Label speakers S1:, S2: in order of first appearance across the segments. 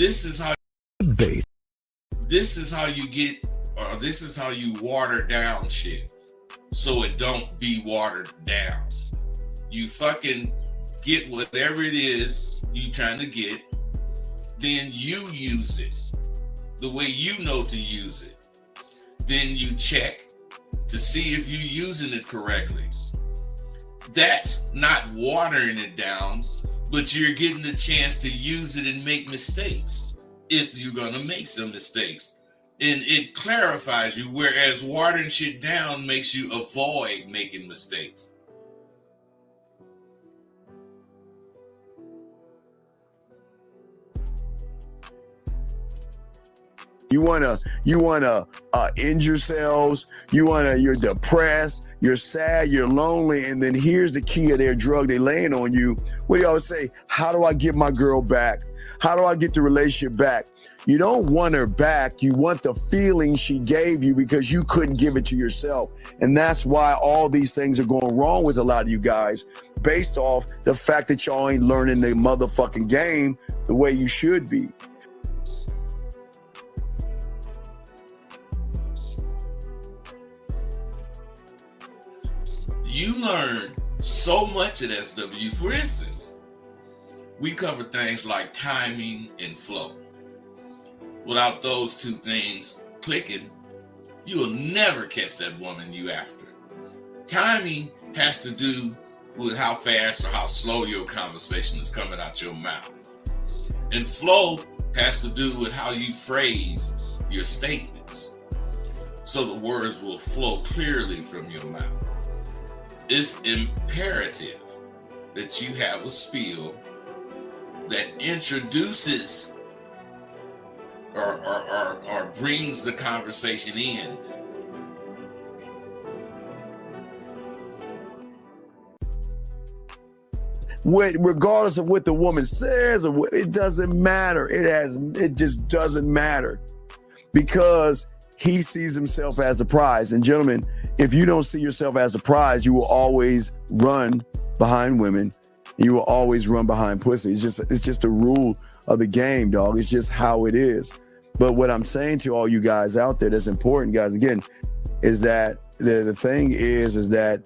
S1: This is how
S2: Bait.
S1: this is how you get, or this is how you water down shit so it don't be watered down. You fucking get whatever it is you trying to get, then you use it the way you know to use it. Then you check to see if you're using it correctly. That's not watering it down, but you're getting the chance to use it and make mistakes if you're going to make some mistakes. And it clarifies you, whereas watering shit down makes you avoid making mistakes.
S3: You wanna end yourselves. You're depressed, you're sad, you're lonely, and then here's the key of their drug they laying on you. What do you always say? How do I get my girl back? How do I get the relationship back? You don't want her back. You want the feeling she gave you because you couldn't give it to yourself. And that's why all these things are going wrong with a lot of you guys, based off the fact that y'all ain't learning the motherfucking game the way you should be.
S1: You learn so much at SW. For instance, we cover things like timing and flow. Without those two things clicking, you will never catch that woman you after. Timing has to do with how fast or how slow your conversation is coming out your mouth. And flow has to do with how you phrase your statements, so the words will flow clearly from your mouth. It's imperative that you have a spiel that introduces or brings the conversation in.
S3: Regardless of what the woman says, or it doesn't matter. It just doesn't matter, because he sees himself as a prize. And gentlemen, if you don't see yourself as a prize, you will always run behind women. You will always run behind pussy. It's just a rule of the game, dog. It's just how it is. But what I'm saying to all you guys out there that's important, guys, again, is that the thing is that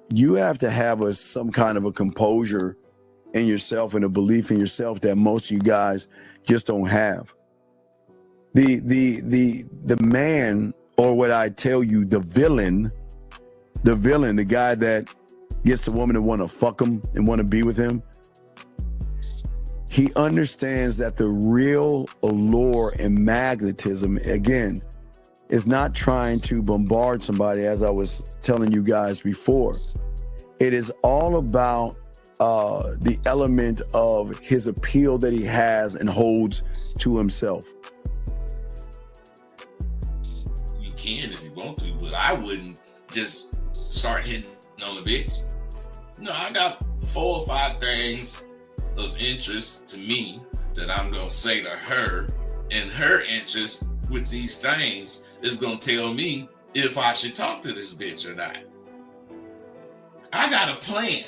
S3: you have to have some kind of a composure in yourself and a belief in yourself that most of you guys just don't have. The man, or what I tell you, the villain, the guy that gets the woman to want to fuck him and want to be with him, he understands that the real allure and magnetism, again, is not trying to bombard somebody, as I was telling you guys before. It is all about the element of his appeal that he has and holds to himself.
S1: You can if you want to, but I wouldn't just start hitting on the bitch. No, I got 4 or 5 things of interest to me that I'm gonna say to her, and her interest with these things is gonna tell me if I should talk to this bitch or not. I got a plan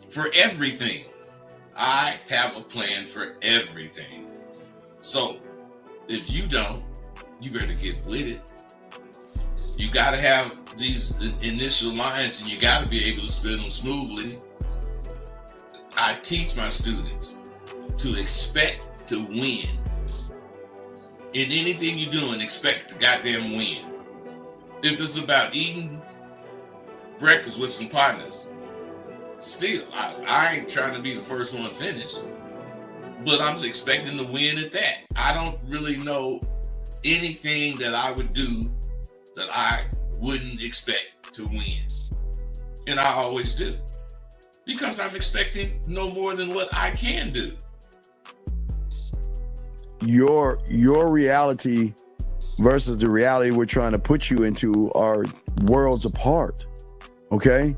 S1: for everything. I have a plan for everything. So if you don't, you better get with it. You gotta have these initial lines, and you gotta be able to spin them smoothly. I teach my students to expect to win. In anything you're doing, expect to goddamn win. If it's about eating breakfast with some partners, still, I ain't trying to be the first one finished, but I'm expecting to win at that. I don't really know anything that I would do that I wouldn't expect to win. And I always do, because I'm expecting no more than what I can do.
S3: Your reality versus the reality we're trying to put you into are worlds apart. Okay?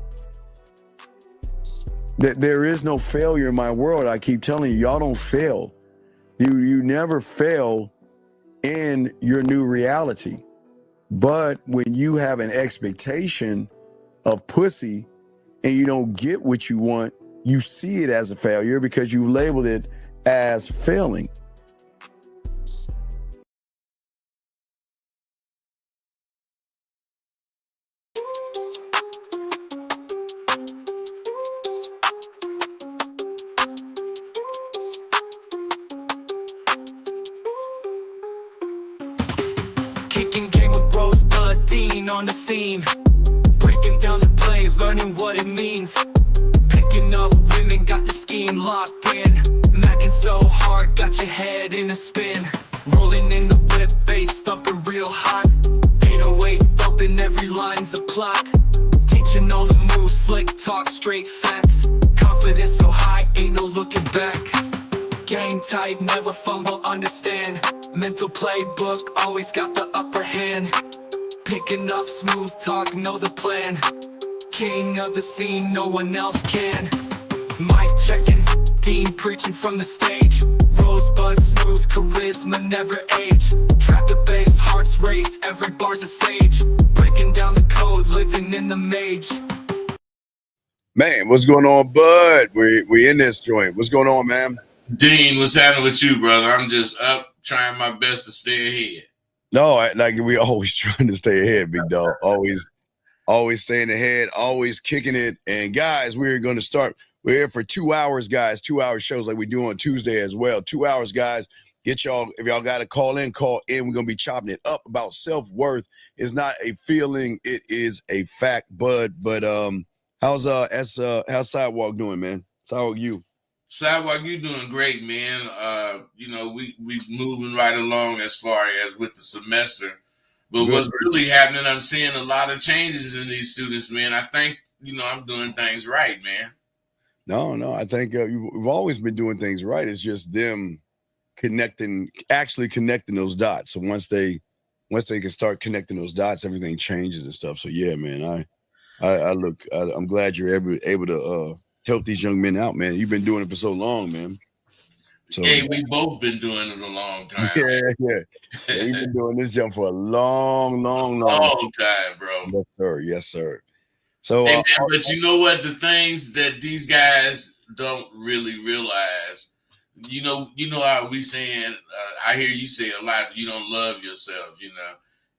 S3: There is no failure in my world. I keep telling you, y'all don't fail. You never fail in your new reality. But when you have an expectation of pussy and you don't get what you want, you see it as a failure because you labeled it as failing.
S2: Kicking game with Rosebud Dean on the scene, breaking down the play, learning what it means. Picking up women, got the scheme locked in. Macking so hard, got your head in a spin. Rolling in the whip, bass thumping real hot. 808 bumping, every line's a plot. Teaching all the moves, slick talk, straight facts. Confidence so high, ain't no looking back. Game tight, never fumble, understand. Mental playbook, always got the upper hand. Picking up smooth talk, know the plan. King of the scene, no one else can. Mic checking, Dean preaching from the stage. Rosebud smooth, charisma never age. Trap the bass, hearts race, every bar's a sage. Breaking down the code, living in the mage.
S3: Man, what's going on, Bud? We in this joint. What's going on, man?
S1: Dean, what's happening with you, brother? I'm just up trying my best to stay ahead.
S3: No, like we always trying to stay ahead, big dog. Always staying ahead, always kicking it. And guys, we're going to start. We're here for 2 hours, guys. 2 hour shows like we do on Tuesday as well. 2 hours, guys. Get y'all, if y'all got to call in, call in. We're going to be chopping it up about self-worth. It's not a feeling, it is a fact, Bud. But how's Sidewalk doing, man? Sidewalk, you?
S1: Sidewalk, you doing great, man. We moving right along as far as with the semester. But
S3: Good.
S1: what's really happening, I'm seeing a lot of changes in these students, man. I think, I'm doing things right, man.
S3: No, I think we've always been doing things right. It's just them actually connecting those dots. So once they can start connecting those dots, everything changes and stuff. So yeah, man, I'm glad you're able to help these young men out, man. You've been doing it for so long, man. So
S1: Hey, we both been doing it a long time.
S3: Yeah. We've been doing this jump for a long
S1: time, bro.
S3: Yes, sir. So,
S1: hey, man, but you know what? The things that these guys don't really realize, you know how we saying, I hear you say a lot, you don't love yourself,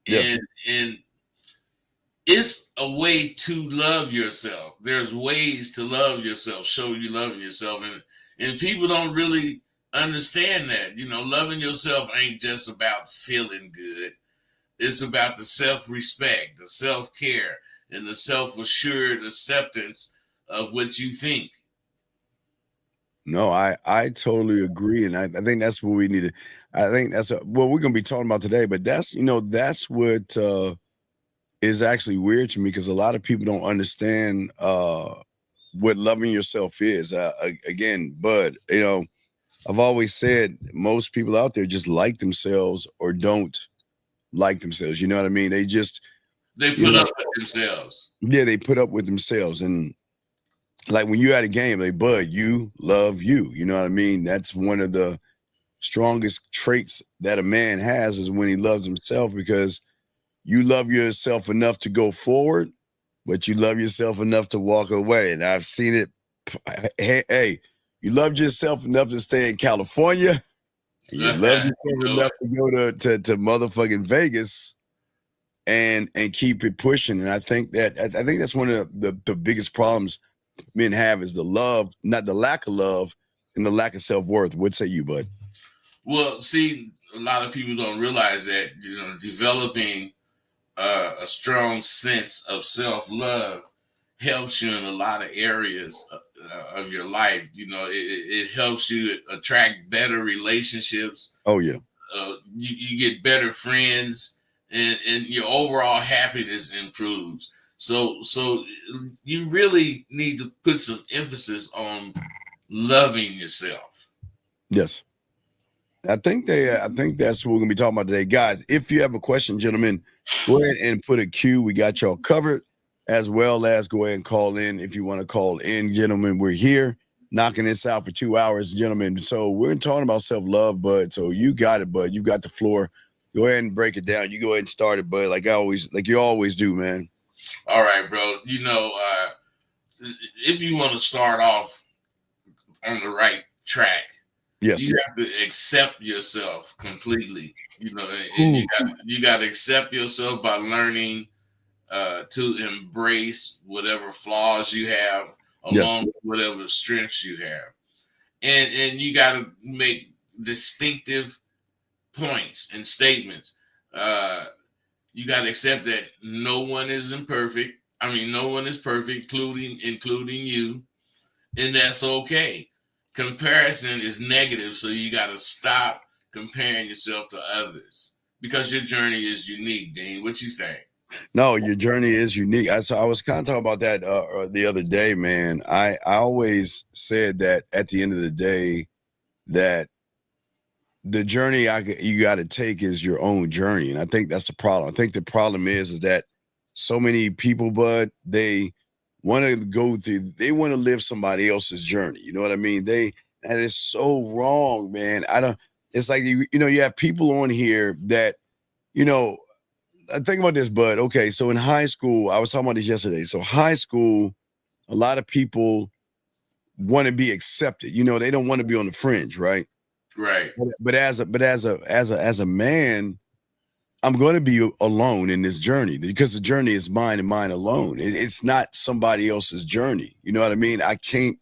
S3: Yeah.
S1: And it's a way to love yourself. There's ways to love yourself, show you loving yourself. And people don't really understand that. Loving yourself ain't just about feeling good. It's about the self-respect, the self-care, and the self-assured acceptance of what you think.
S3: No, I totally agree. And I think that's what we need to, I think that's what we're going to be talking about today. But that's what is actually weird to me, because a lot of people don't understand what loving yourself is. Again, Bud, I've always said most people out there just like themselves or don't like themselves. You know what I mean? They
S1: put up with themselves.
S3: Yeah, they put up with themselves. And like when you're at a game, like, Bud, you love you. You know what I mean? That's one of the strongest traits that a man has, is when he loves himself, because you love yourself enough to go forward, but you love yourself enough to walk away. And I've seen it. Hey, you love yourself enough to stay in California. And you love yourself enough to go to motherfucking Vegas and keep it pushing. And I think that's one of the biggest problems men have, is the love, not the lack of love, and the lack of self-worth. What say you, Bud?
S1: Well, see, a lot of people don't realize that, developing a strong sense of self-love helps you in a lot of areas of your life. It helps you attract better relationships.
S3: Oh yeah.
S1: You get better friends, and your overall happiness improves. So you really need to put some emphasis on loving yourself.
S3: Yes. I think that's what we're gonna be talking about today, guys. If you have a question, gentlemen, go ahead and put a Q. We got y'all covered, as well as go ahead and call in if you want to call in, gentlemen. We're here knocking this out for 2 hours, gentlemen. So we're talking about self-love, Bud. So you got it, Bud. You got the floor. Go ahead and break it down. You go ahead and start it, Bud, like you always do, man.
S1: All right, bro. If you want to start off on the right track,
S3: Yes.
S1: You have to accept yourself completely, and
S3: Ooh.
S1: you got to accept yourself by learning to embrace whatever flaws you have,
S3: Yes.
S1: along with whatever strengths you have, and you got to make distinctive points and statements. Uh, you got to accept that no one is imperfect. I mean, no one is perfect, including you, and that's okay. Comparison is negative, so you got to stop comparing yourself to others because your journey is unique. Dean, what you think?
S3: No, your journey is unique. So I was kind of talking about that the other day, man. I always said that at the end of the day, that the journey you got to take is your own journey, and I think that's the problem. I think the problem is that so many people, bud, they want to they want to live somebody else's journey. You know what I mean? That is so wrong, man. I don't. It's like you have people on here that you know. Think about this, bud. Okay, so in high school, I was talking about this yesterday. So high school, a lot of people want to be accepted. They don't want to be on the fringe, right?
S1: Right.
S3: But as a man, I'm going to be alone in this journey because the journey is mine and mine alone. It's not somebody else's journey. You know what I mean? I can't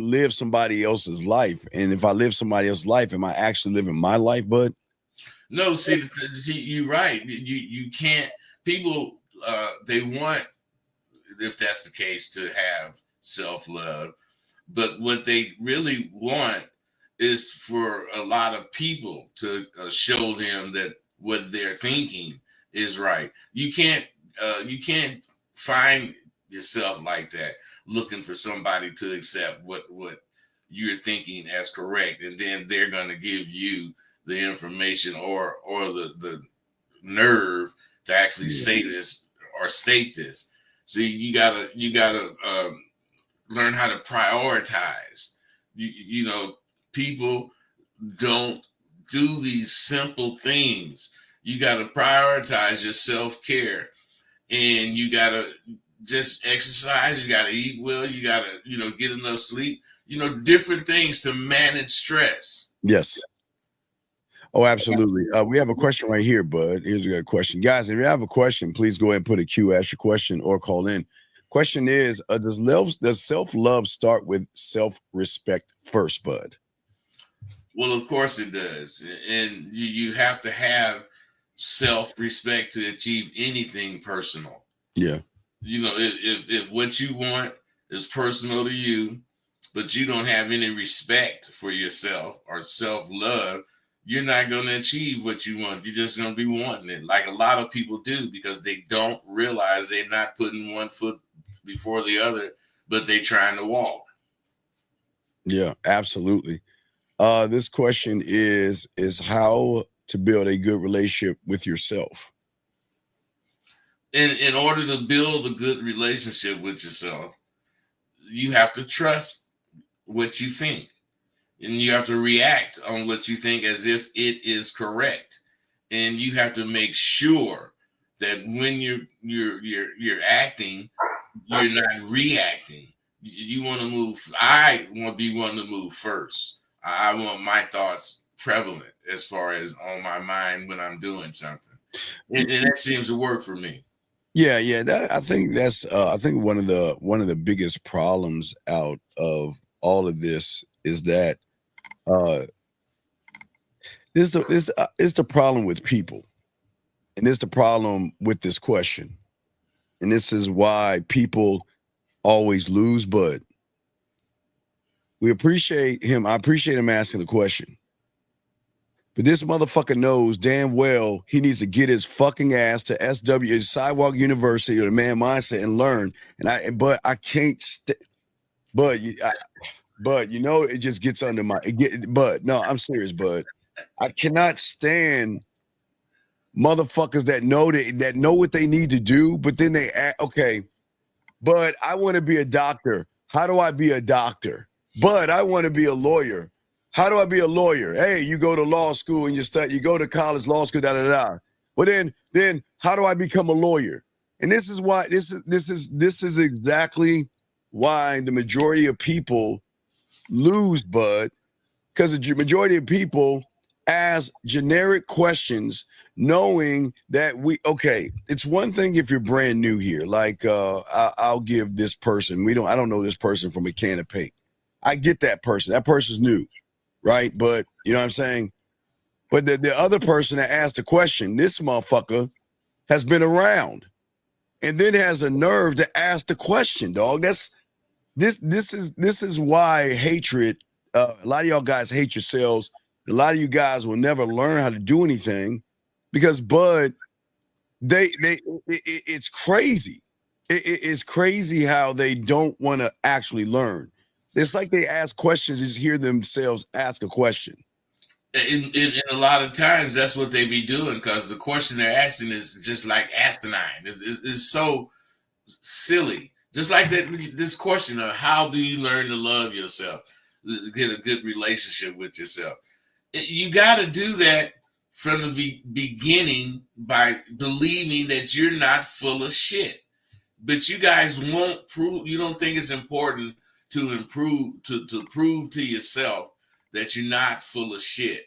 S3: live somebody else's life. And if I live somebody else's life, am I actually living my life, bud?
S1: No, see, you're right. You can't. People, they want, if that's the case, to have self-love, but what they really want is for a lot of people to show them that what they're thinking is right. You can't find yourself like that, looking for somebody to accept what you're thinking as correct, and then they're going to give you the information or the nerve to actually say this or state this. See, you gotta learn how to prioritize. People don't do these simple things. You got to prioritize your self-care, and you got to just exercise. You got to eat well. You got to, get enough sleep, different things to manage stress.
S3: Yes. Oh, absolutely. We have a question right here, bud. Here's a good question. Guys, if you have a question, please go ahead and put a Q, ask your question, or call in. Question is, does self-love start with self-respect first, bud?
S1: Well, of course it does. And you have to have self-respect to achieve anything personal.
S3: Yeah.
S1: If what you want is personal to you, but you don't have any respect for yourself or self-love, you're not going to achieve what you want. You're just going to be wanting it, like a lot of people do, because they don't realize they're not putting one foot before the other, but they're trying to walk.
S3: Yeah, absolutely. This question is how to build a good relationship with yourself.
S1: In order to build a good relationship with yourself, you have to trust what you think, and you have to react on what you think as if it is correct, and you have to make sure that when you're acting, you're not reacting. You want to move. I want to be one to move first. I want my thoughts prevalent as far as on my mind when I'm doing something, and that seems to work for me.
S3: Yeah. I think that's one of the biggest problems out of all of this is that this is the problem with people, and it's the problem with this question, and this is why people always lose. But we appreciate him. I appreciate him asking the question. But this motherfucker knows damn well he needs to get his fucking ass to SW Sidewalk University or the Man Mindset and learn. But I can't. But it just gets under my. But no, I'm serious. But I cannot stand motherfuckers that know what they need to do, but then they act okay. But I want to be a doctor. How do I be a doctor? But I want to be a lawyer. How do I be a lawyer? Hey, you go to law school and you go to college, law school, Well, then how do I become a lawyer? And this is why this is exactly why the majority of people lose, bud, because the majority of people ask generic questions knowing that it's one thing if you're brand new here, like I'll give this person, I don't know this person from a can of paint. I get that person's new, right? But you know what I'm saying? But the other person that asked the question, this motherfucker has been around and then has a nerve to ask the question, dog. This is why hatred, a lot of y'all guys hate yourselves. A lot of you guys will never learn how to do anything because Bud, it's crazy. It's crazy how they don't want to actually learn. It's like they ask questions, just hear themselves ask a question.
S1: In a lot of times, that's what they be doing because the question they're asking is just like asinine. It's so silly. Just like this question of how do you learn to love yourself, get a good relationship with yourself. You got to do that from the beginning by believing that you're not full of shit. But you guys won't prove. You don't think it's important to improve to prove to yourself that you're not full of shit.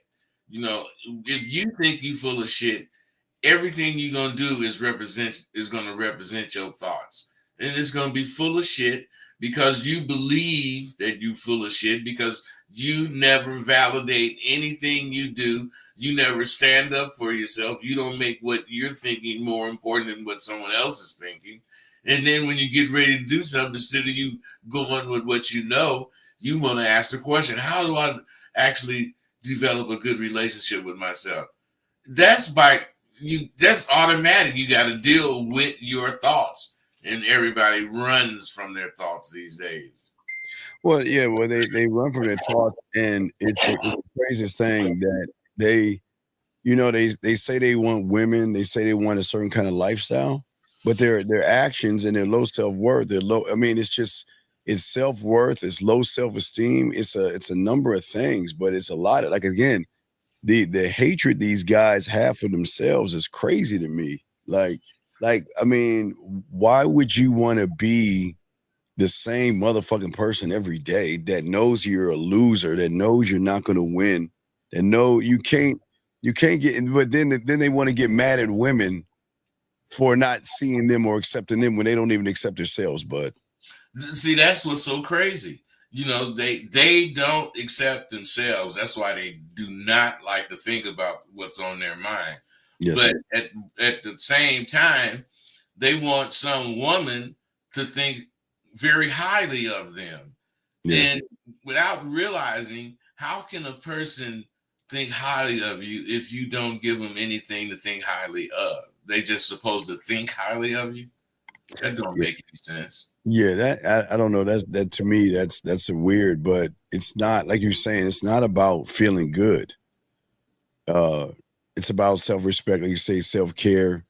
S1: You know, if you think you're full of shit, everything you're gonna do is gonna represent your thoughts, and it's gonna be full of shit because you believe that you're full of shit because you never validate anything you do. You never stand up for yourself. You don't make what you're thinking more important than what someone else is thinking. And then when you get ready to do something, instead of you going with what you know, you want to ask the question, how do I actually develop a good relationship with myself? That's automatic. You got to deal with your thoughts. And everybody runs from their thoughts these days.
S3: Well, yeah, they run from their thoughts, and it's the craziest thing that they say they want women, they say they want a certain kind of lifestyle, but their actions and their low self-worth, it's self-worth, it's low self-esteem, it's a number of things, but it's a lot of, like, again, the hatred these guys have for themselves is crazy to me. I mean, why would you want to be the same motherfucking person every day that knows you're a loser, that knows you're not going to win, that know you can't get, but then they want to get mad at women for not seeing them or accepting them when they don't even accept themselves. But
S1: see, that's what's so crazy. You know, they don't accept themselves. That's why they do not like to think about what's on their mind. Yes. But at the same time, they want some woman to think very highly of them. Yeah. And without realizing, how can a person think highly of you if you don't give them anything to think highly of? They just supposed to think highly of you? That don't make any sense.
S3: Yeah, that I don't know. That to me, that's a weird, but it's not, like you're saying, it's not about feeling good. It's about self-respect, like you say, self-care,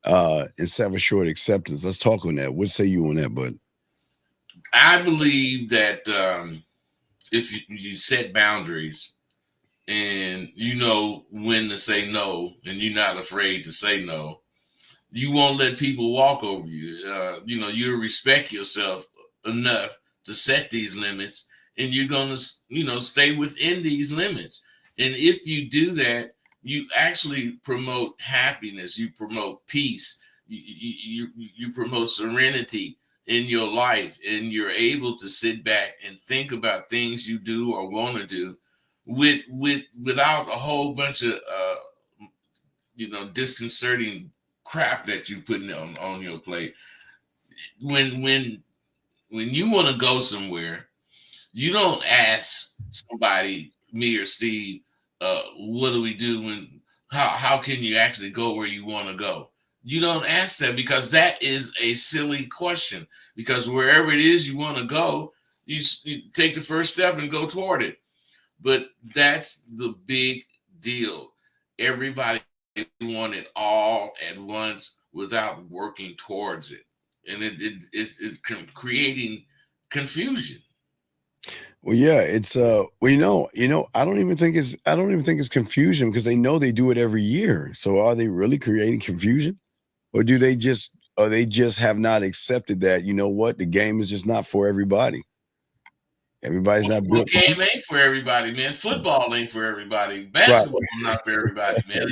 S3: and self-assured acceptance. Let's talk on that. What say you on that, bud?
S1: I believe that if you set boundaries and you know when to say no, and you're not afraid to say no, you won't let people walk over you. You'll respect yourself enough to set these limits, and you're going to, stay within these limits. And if you do that, you actually promote happiness. You promote peace. You promote serenity in your life, and you're able to sit back and think about things you do or want to do without a whole bunch of disconcerting crap that you putting on your plate. When you want to go somewhere, you don't ask somebody, me or Steve, what do we do when how can you actually go where you want to go? You don't ask that, because that is a silly question, because wherever it is you want to go, you take the first step and go toward it. But that's the big deal. Everybody want it all at once without working towards it, and it's creating confusion.
S3: Well, yeah, it's I don't even think it's confusion, because they know they do it every year. So are they really creating confusion, or do they just have not accepted that, you know what, the game is just not for everybody? Everybody's not
S1: Well,
S3: built.
S1: game ain't for everybody, man. Football ain't for everybody.
S3: Right.
S1: Basketball not for everybody, man.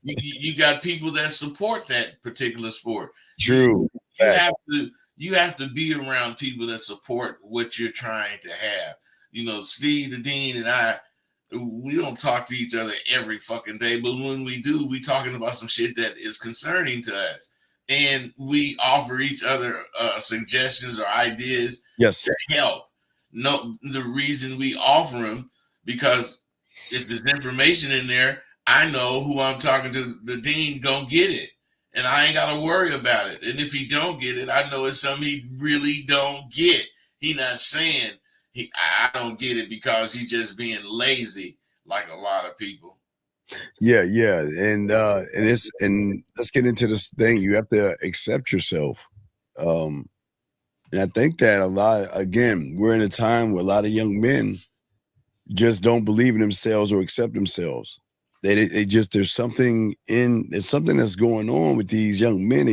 S1: You got people that support that particular sport.
S3: True.
S1: You
S3: Fact.
S1: have to be around people that support what you're trying to have. Steve the Dean and I, we don't talk to each other every fucking day, but when we do, we talking about some shit that is concerning to us, and we offer each other suggestions or ideas
S3: Yes.
S1: to help. No, the reason we offer them, because if there's information in there, I know who I'm talking to. The dean gonna get it, and I ain't gotta worry about it. And if he don't get it, I know it's something he really don't get. He not saying I don't get it because he's just being lazy, like a lot of people.
S3: Yeah, and let's get into this thing. You have to accept yourself. And I think that a lot, again, we're in a time where a lot of young men just don't believe in themselves or accept themselves. They just, there's something that's going on with these young men.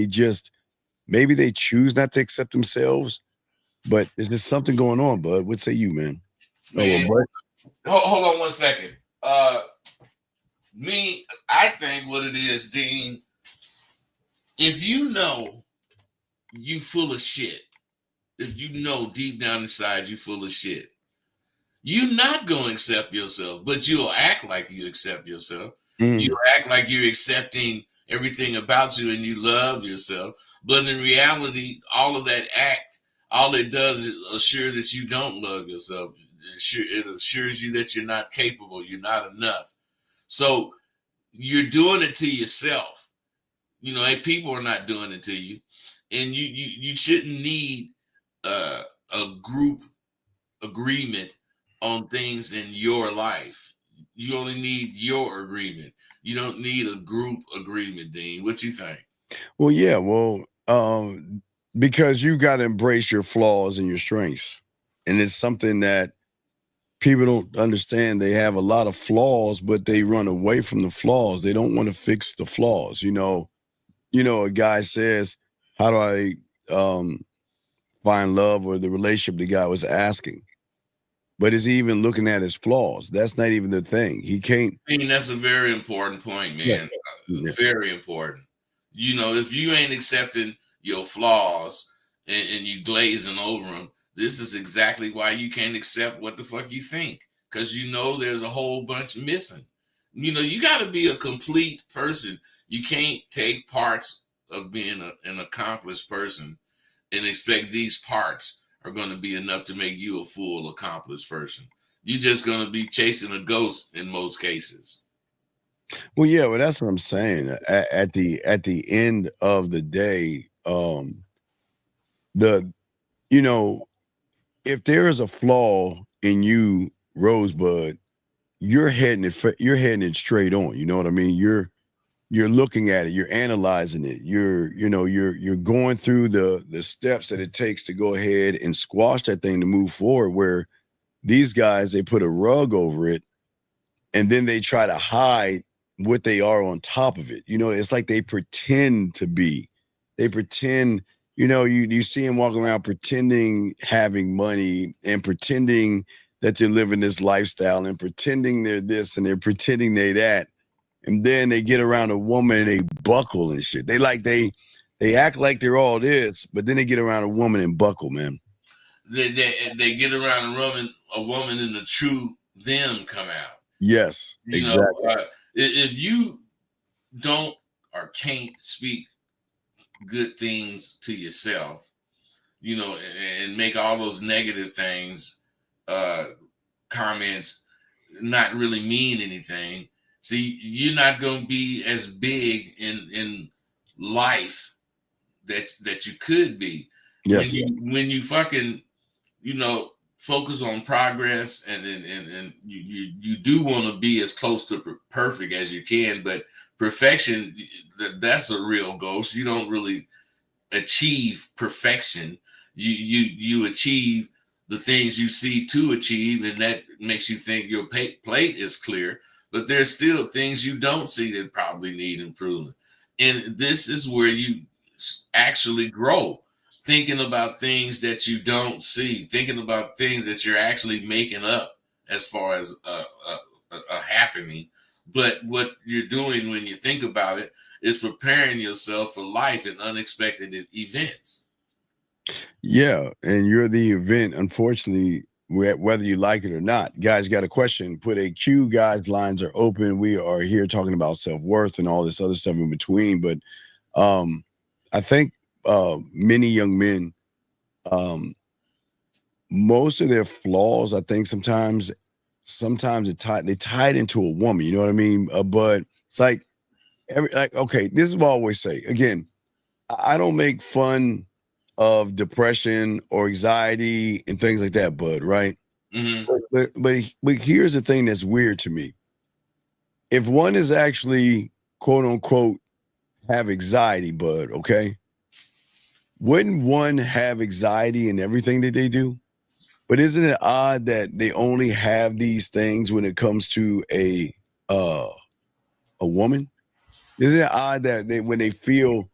S3: Maybe they choose not to accept themselves, but there's just something going on, bud. What say you, man?
S1: Man,
S3: Oh,
S1: hold on 1 second. I think what it is, Dean, if you know you full of shit, if you know deep down inside you full of shit, you're not going to accept yourself, but you'll act like you accept yourself. You'll act like you're accepting everything about you and you love yourself. But in reality, all of that act, all it does is assure that you don't love yourself. It assures you that you're not capable, you're not enough. So you're doing it to yourself. People are not doing it to you. And you shouldn't need a group agreement on things in your life. You only need your agreement. You don't need a group agreement, Dean. What you think?
S3: well, yeah, because you got to embrace your flaws and your strengths. And it's something that people don't understand. They have a lot of flaws, but they run away from the flaws. They don't want to fix the flaws. A guy says, how do I find love, or the relationship the guy was asking? But is he even looking at his flaws? That's not even the thing. He can't.
S1: I mean, that's a very important point, man.
S3: Yeah.
S1: Very important. If you ain't accepting your flaws and you glazing over them, this is exactly why you can't accept what the fuck you think, because there's a whole bunch missing. You got to be a complete person. You can't take parts of being an accomplished person and expect these parts are going to be enough to make you a full accomplished person. You're just going to be chasing a ghost in most cases.
S3: Well, yeah, well, that's what I'm saying. At the end of the day, the if there is a flaw in you, Rosebud, you're heading it straight on. You know what I mean? You're looking at it, you're analyzing it, you're going through the steps that it takes to go ahead and squash that thing to move forward. Where these guys, they put a rug over it, and then they try to hide what they are on top of it. It's like they pretend to be. They pretend, you see them walking around pretending having money and pretending that they're living this lifestyle and pretending they're this and they're pretending they're that. And then they get around a woman and they buckle and shit. They act like they're all this, but then they get around a woman and buckle, man.
S1: They get around a woman and the true them come out.
S3: Yes, exactly.
S1: If you don't or can't speak good things to yourself, and make all those negative things, comments not really mean anything. See, you're not going to be as big in life that you could be.
S3: Yes.
S1: When you fucking, focus on progress and you do want to be as close to perfect as you can, but perfection, that's a real ghost. You don't really achieve perfection. You achieve the things you see to achieve, and that makes you think your plate is clear, but there's still things you don't see that probably need improvement. And this is where you actually grow. thinking about things that you don't see, thinking about things that you're actually making up as far as a happening. But what you're doing when you think about it is preparing yourself for life and unexpected events.
S3: Yeah, and you're the event, unfortunately, whether you like it or not. Guys, got a question? Put a Q. Guys, lines are open. We are here talking about self-worth and all this other stuff in between. But um, I think many young men, um, most of their flaws, I think sometimes they tie it into a woman. You know what I mean? But it's like okay, this is what I always say. Again, I don't make fun of depression or anxiety and things like that, bud, right?
S1: Mm-hmm.
S3: But here's the thing that's weird to me. If one is actually quote unquote have anxiety, bud, okay, wouldn't one have anxiety in everything that they do? But isn't it odd that they only have these things when it comes to uh a woman? Isn't it odd that they feel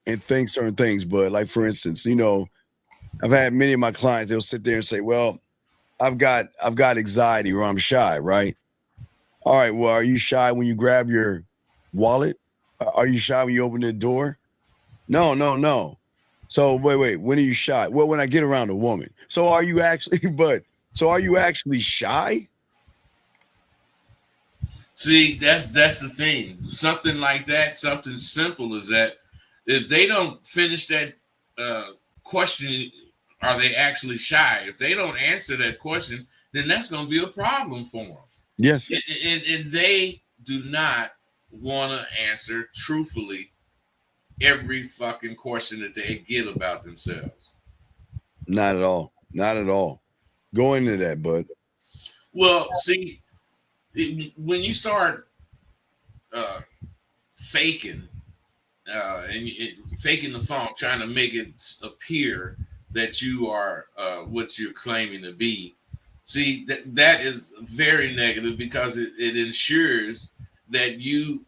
S3: and think certain things? But like for instance, I've had many of my clients, they'll sit there and say, well, I've got anxiety or I'm shy, right? All right, well, are you shy when you grab your wallet? Are you shy when you open the door? No, no, no. So wait, when are you shy? Well, when I get around a woman. So are you actually, but so are you actually shy?
S1: See, that's the thing. Something like that, something simple as that. If they don't finish that uh, question, are they actually shy? If they don't answer that question, then that's going to be a problem for them.
S3: Yes.
S1: And they do not want to answer truthfully every fucking question that they get about themselves.
S3: Not at all. Not at all. Go into that, bud.
S1: Well, see, when you start uh, faking faking the funk, trying to make it appear that you are what you're claiming to be. See, that is very negative because it ensures that you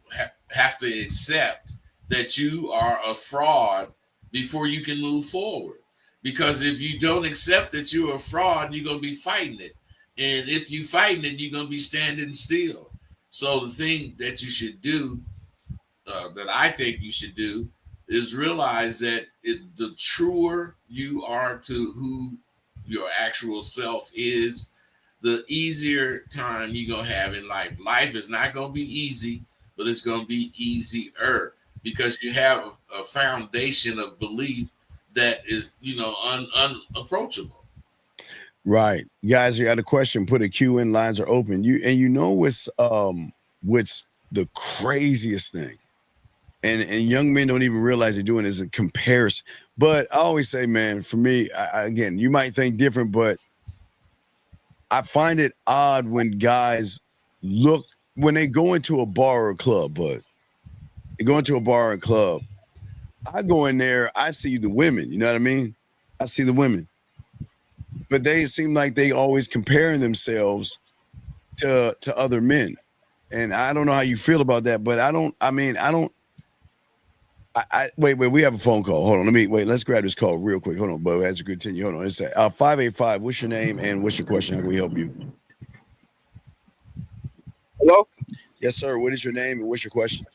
S1: have to accept that you are a fraud before you can move forward. Because if you don't accept that you're a fraud, you're going to be fighting it. And if you fighting it, you're going to be standing still. So the thing that you should do that I think you should do is realize that the truer you are to who your actual self is, the easier time you're going to have in life. Life is not going to be easy, but it's going to be easier because you have a foundation of belief that is, unapproachable.
S3: Right. Guys, you got a question, put a Q in, lines are open. What's the craziest thing? And young men don't even realize they're doing is a comparison. But I always say, man, for me, again, you might think different, but I find it odd when guys when they go into a bar or a club, but they go into a bar or a club. I go in there, I see the women, you know what I mean? I see the women. But they seem like they always comparing themselves to other men. And I don't know how you feel about that, but I don't wait, we have a phone call. Hold on. Let's grab this call real quick. Hold on, Bo, as you continue. Hold on. It's 585. What's your name and what's your question? How can we help you?
S4: Hello?
S3: Yes, sir. What is your name and what's your question?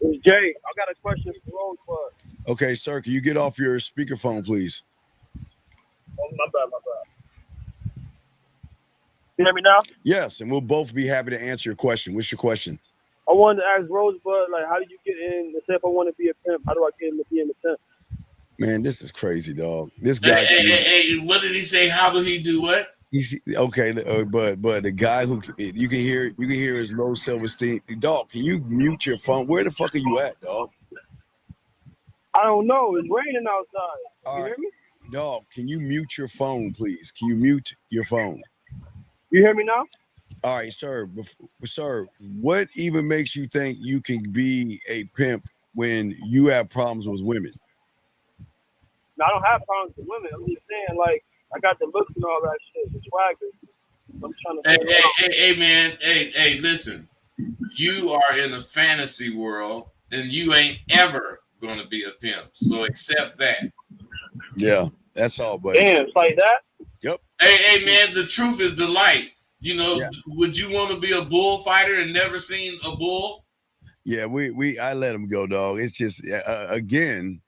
S4: It's Jay. I got a question for Rosebud.
S3: Okay, sir. Can you get off your speakerphone, please?
S4: Oh, my bad. You hear me now?
S3: Yes, and we'll both be happy to answer your question. What's your question?
S4: I wanted to ask Rosebud, like, how do you get in? Let's say if I want to be a pimp, how do I get into being a pimp?
S3: Man, this is crazy, dog. This guy.
S1: Hey, what did he say? How did he do what?
S3: He's okay, but the guy who you can hear his low self-esteem. Dog, can you mute your phone? Where the fuck are you at, dog?
S4: I don't know. It's raining outside.
S3: All
S4: You
S3: right.
S4: hear me?
S3: Dog, can you mute your phone, please? Can you mute your phone?
S4: You hear me now?
S3: All right, sir. Sir, what even makes you think you can be a pimp when you have problems with women?
S4: No, I don't have problems with women. I'm just saying, like, I got the looks and all that shit, the swagger. I'm trying to
S1: Hey, man. Hey, listen. You are in a fantasy world, and you ain't ever going to be a pimp. So accept that.
S3: Yeah, that's all, buddy.
S4: Damn, it's like that.
S3: Yep.
S1: Hey, man, the truth is the light. You know,
S3: Yeah.
S1: would you want to be a bullfighter and never seen a bull?
S3: Yeah, I let him go, dog. It's just again,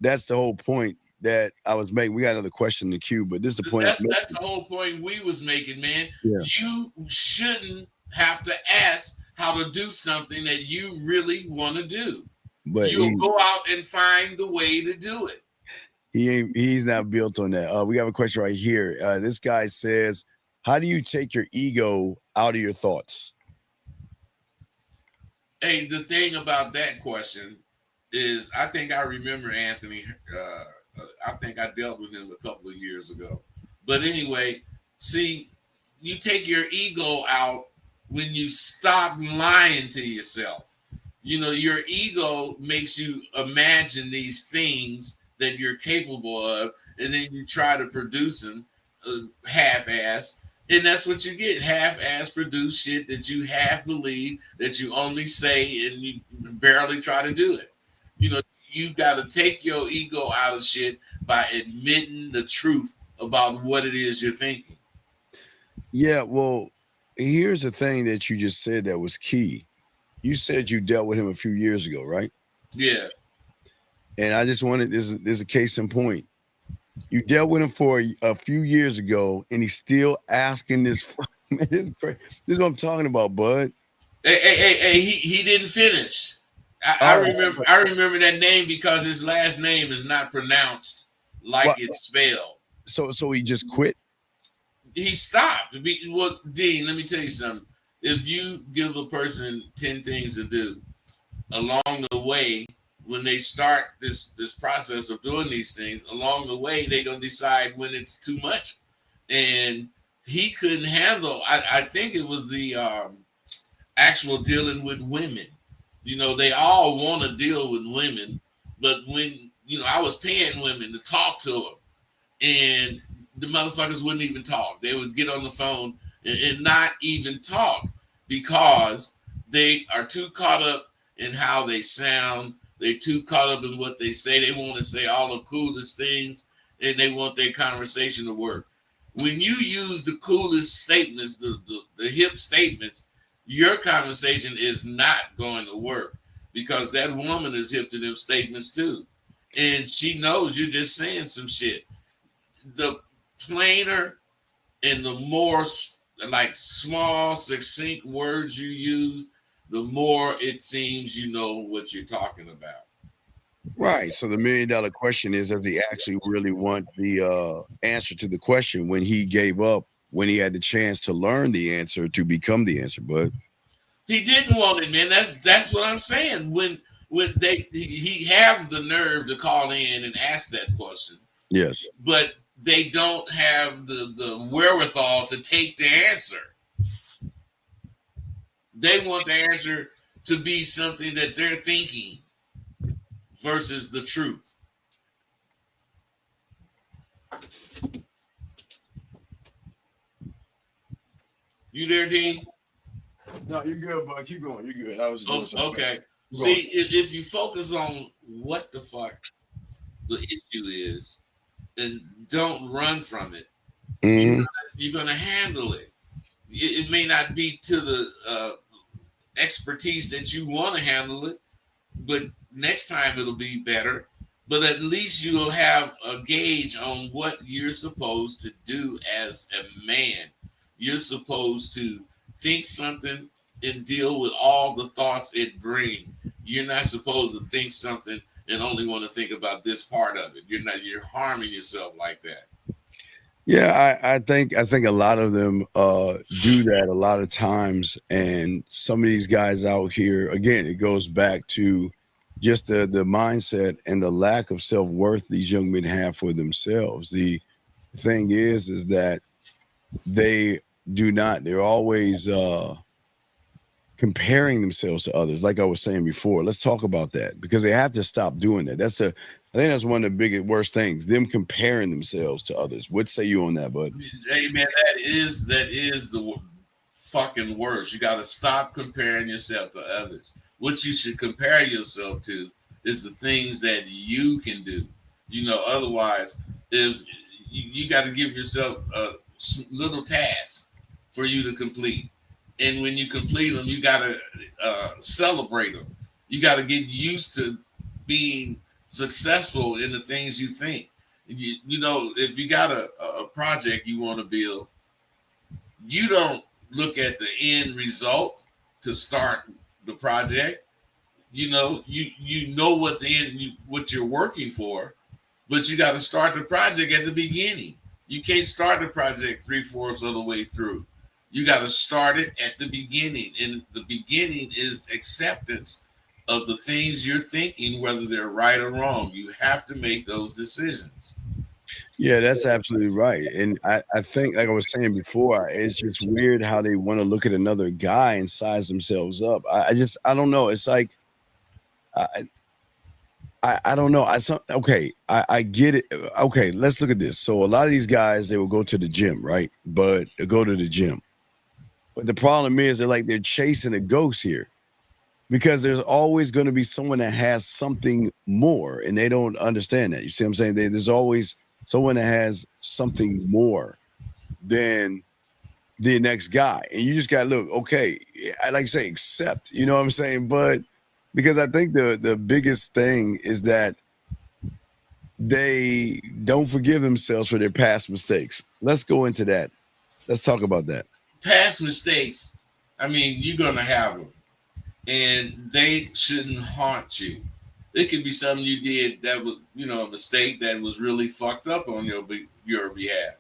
S3: that's the whole point that I was making. We got another question in the queue, but this is the point.
S1: That's the whole point we was making, man.
S3: Yeah.
S1: You shouldn't have to ask how to do something that you really want to do.
S3: But
S1: you'll go out and find the way to do it.
S3: He's not built on that. We have a question right here. This guy says, how do you take your ego out of your thoughts?
S1: Hey, the thing about that question is, I think I remember Anthony. I think I dealt with him a couple of years ago. But anyway, see, you take your ego out when you stop lying to yourself. You know, your ego makes you imagine these things that you're capable of, and then you try to produce them half-ass. And that's what you get, half-ass produce shit that you half believe, that you only say and you barely try to do it. You know, you got to take your ego out of shit by admitting the truth about what it is you're thinking.
S3: Yeah, well, here's the thing that you just said that was key. You said you dealt with him a few years ago, right?
S1: Yeah.
S3: And I just wanted, there's a case in point. You dealt with him for a few years ago, and he's still asking this. Man, this is what I'm talking about, bud.
S1: Hey, he didn't finish. I remember that name because his last name is not pronounced like it's spelled.
S3: So he just quit?
S1: He stopped. Well, Dean, let me tell you something. If you give a person 10 things to do along the way, when they start this process of doing these things, along the way, they're going to decide when it's too much. And he couldn't handle, I think it was the actual dealing with women. You know, they all want to deal with women, but when, you know, I was paying women to talk to them, and the motherfuckers wouldn't even talk. They would get on the phone and not even talk because they are too caught up in how they sound. They're too caught up in what they say. They want to say all the coolest things, and they want their conversation to work. When you use the coolest statements, the hip statements, your conversation is not going to work because that woman is hip to them statements too. And she knows you're just saying some shit. The plainer and the more like small, succinct words you use, the more it seems you know what you're talking about.
S3: Right. So the $1 million question is, does he actually really want the answer to the question when he gave up, when he had the chance to learn the answer to become the answer? But
S1: he didn't want it, man. That's what I'm saying. When he have the nerve to call in and ask that question.
S3: Yes.
S1: But they don't have the wherewithal to take the answer. They want the answer to be something that they're thinking versus the truth. You there, Dean?
S3: No, you're good, bud. Keep going. You're good. I was
S1: okay. See, if you focus on what the fuck the issue is, and don't run from it, you're gonna handle it. It may not be to the expertise that you want to handle it, but next time it'll be better. But at least you'll have a gauge on what you're supposed to do as a man. You're supposed to think something and deal with all the thoughts it brings. You're not supposed to think something and only want to think about this part of it. You're harming yourself like that.
S3: Yeah, I think a lot of them do that a lot of times, and some of these guys out here, again, it goes back to just the mindset and the lack of self-worth these young men have for themselves. The thing is that they do not, they're always comparing themselves to others, like I was saying before. Let's talk about that, because they have to stop doing that. I think that's one of the biggest, worst things, them comparing themselves to others. What say you on that, bud?
S1: Hey, man, that is the fucking worst. You got to stop comparing yourself to others. What you should compare yourself to is the things that you can do. Otherwise, if you got to give yourself a little task for you to complete, and when you complete them, you got to celebrate them. You got to get used to being successful in the things you think. If you got a project you want to build, you don't look at the end result to start the project. You know what what you're working for, but you got to start the project at the beginning. You can't start the project 3/4 of the way through. You got to start it at the beginning, and the beginning is acceptance of the things you're thinking, whether they're right or wrong. You have to make those decisions.
S3: Yeah, that's absolutely right. And I think, like I was saying before, it's just weird how they want to look at another guy and size themselves up. I don't know. It's like I I don't know. I get it. Okay, let's look at this. So a lot of these guys, they will go to the gym, right? But they go to the gym. But the problem is they're chasing a ghost here because there's always going to be someone that has something more, and they don't understand that. You see what I'm saying? There's always someone that has something more than the next guy. And you just got to look, okay, I like to say accept, you know what I'm saying? But because I think the biggest thing is that they don't forgive themselves for their past mistakes. Let's go into that. Let's talk about that.
S1: Past mistakes, I mean, you're going to have them, and they shouldn't haunt you. It could be something you did that was, a mistake that was really fucked up on your behalf.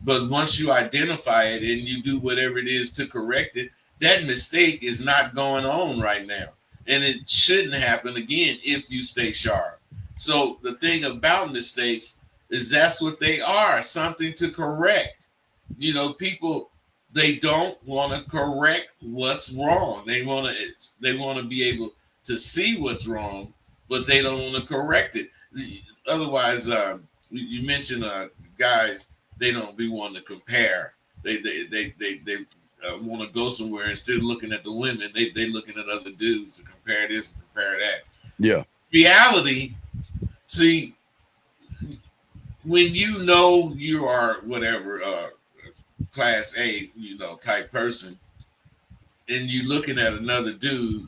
S1: But once you identify it and you do whatever it is to correct it, that mistake is not going on right now. And it shouldn't happen again if you stay sharp. So the thing about mistakes is that's what they are, something to correct. People, they don't want to correct what's wrong. They want to be able to see what's wrong, but they don't want to correct it. Otherwise, you mentioned guys, they don't be wanting to compare. They want to go somewhere instead of looking at the women. They looking at other dudes to compare this and compare that.
S3: Yeah.
S1: Reality, see, when you are whatever class A, type person, and you looking at another dude,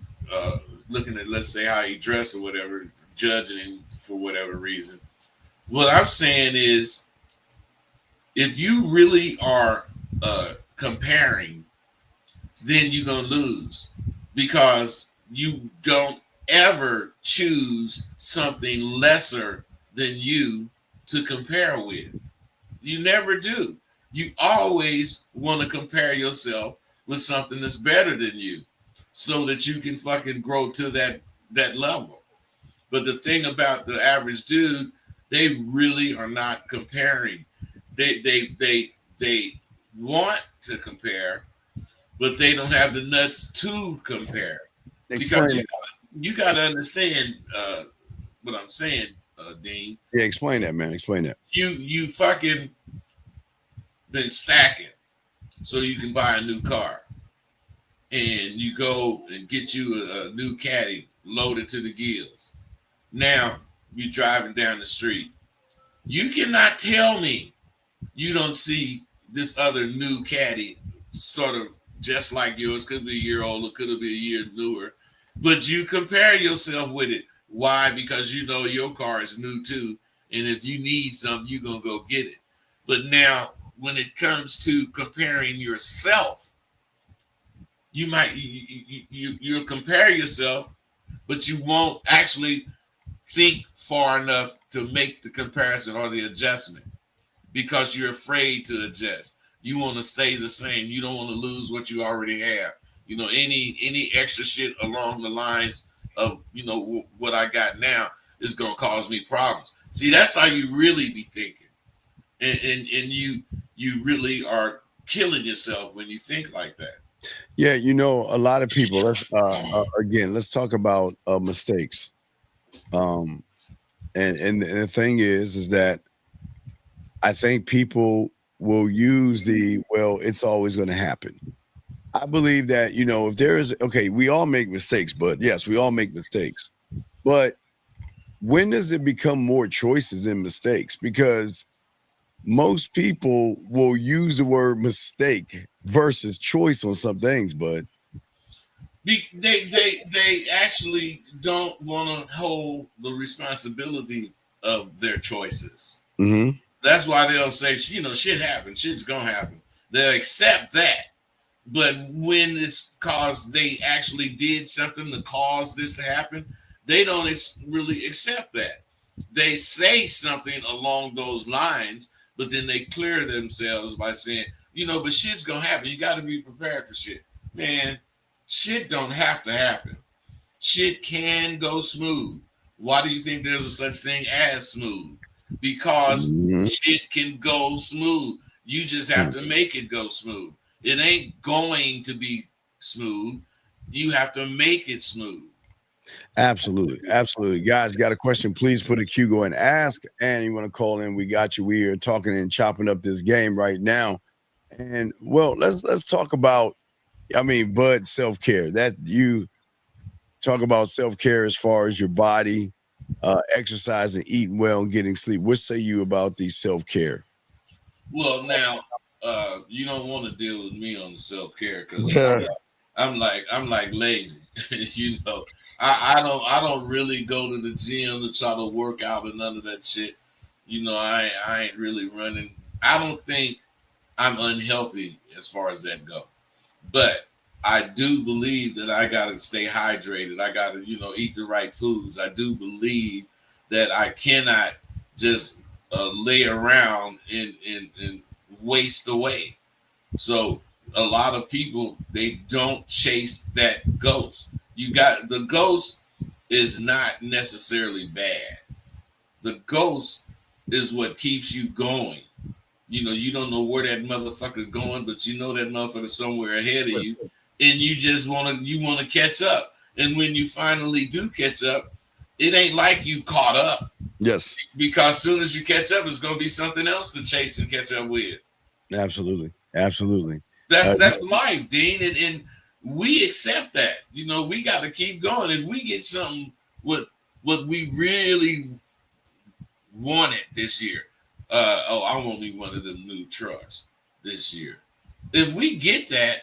S1: looking at, let's say, how he dressed or whatever, judging him for whatever reason. What I'm saying is, if you really are comparing, then you're going to lose because you don't ever choose something lesser than you to compare with. You never do. You always want to compare yourself with something that's better than you so that you can fucking grow to that level. But the thing about the average dude, they really are not comparing. They want to compare, but they don't have the nuts to compare.
S3: Explain
S1: Because
S3: it.
S1: you got to understand what I'm saying, Dean.
S3: Yeah, explain that, man. Explain that.
S1: You fucking been stacking so you can buy a new car, and you go and get you a new caddy loaded to the gills. Now you're driving down the street. You cannot tell me you don't see this other new caddy sort of just like yours. Could be a year older, could be a year newer, but you compare yourself with it. Why? Because your car is new too, and if you need something, you're gonna go get it. But now, when it comes to comparing yourself, you'll compare yourself, but you won't actually think far enough to make the comparison or the adjustment because you're afraid to adjust. You want to stay the same. You don't want to lose what you already have. Any extra shit along the lines of what I got now is gonna cause me problems. See, that's how you really be thinking, and you really are killing yourself when you think like that.
S3: Yeah, a lot of people. Let's talk about mistakes. Um, and the thing is that I think people will use it's always going to happen. I believe that, if there is, okay, we all make mistakes, but yes, we all make mistakes. But when does it become more choices than mistakes? Because most people will use the word mistake versus choice on some things, but
S1: They actually don't want to hold the responsibility of their choices.
S3: mm-hmm.
S1: That's why they'll say, shit happens, shit's gonna happen. They'll accept that. But when it's cause they actually did something to cause this to happen, they don't really accept that. They say something along those lines, but then they clear themselves by saying, but shit's gonna happen. You got to be prepared for shit, man. Shit don't have to happen. Shit can go smooth. Why do you think there's a such thing as smooth? Because
S3: Mm-hmm.
S1: shit can go smooth. You just have to make it go smooth. It ain't going to be smooth. You have to make it smooth.
S3: Absolutely. Absolutely. Guys, got a question? Please put a Q, go and ask. And you want to call in? We got you. We are talking and chopping up this game right now. And well, let's talk about, Bud, self-care. That you talk about self-care as far as your body, exercising, eating well, and getting sleep. What say you about the self-care?
S1: Well, now you don't want to deal with me on the self care because
S3: Yeah.
S1: I'm like lazy. I don't really go to the gym to try to work out and none of that shit. I ain't really running. I don't think I'm unhealthy as far as that go, but I do believe that I got to stay hydrated. I got to eat the right foods. I do believe that I cannot just lay around and waste away. So a lot of people, they don't chase that ghost. The ghost is not necessarily bad. The ghost is what keeps you going. You don't know where that motherfucker's going, but you know that motherfucker's somewhere ahead of you, and you just want to catch up. And when you finally do catch up, it ain't like you caught up.
S3: Yes.
S1: Because as soon as you catch up, it's going to be something else to chase and catch up with.
S3: Absolutely. Absolutely.
S1: That's life, Dean, and we accept that. We got to keep going. If we get something what we really wanted this year, I want me one of them new trucks this year. If we get that,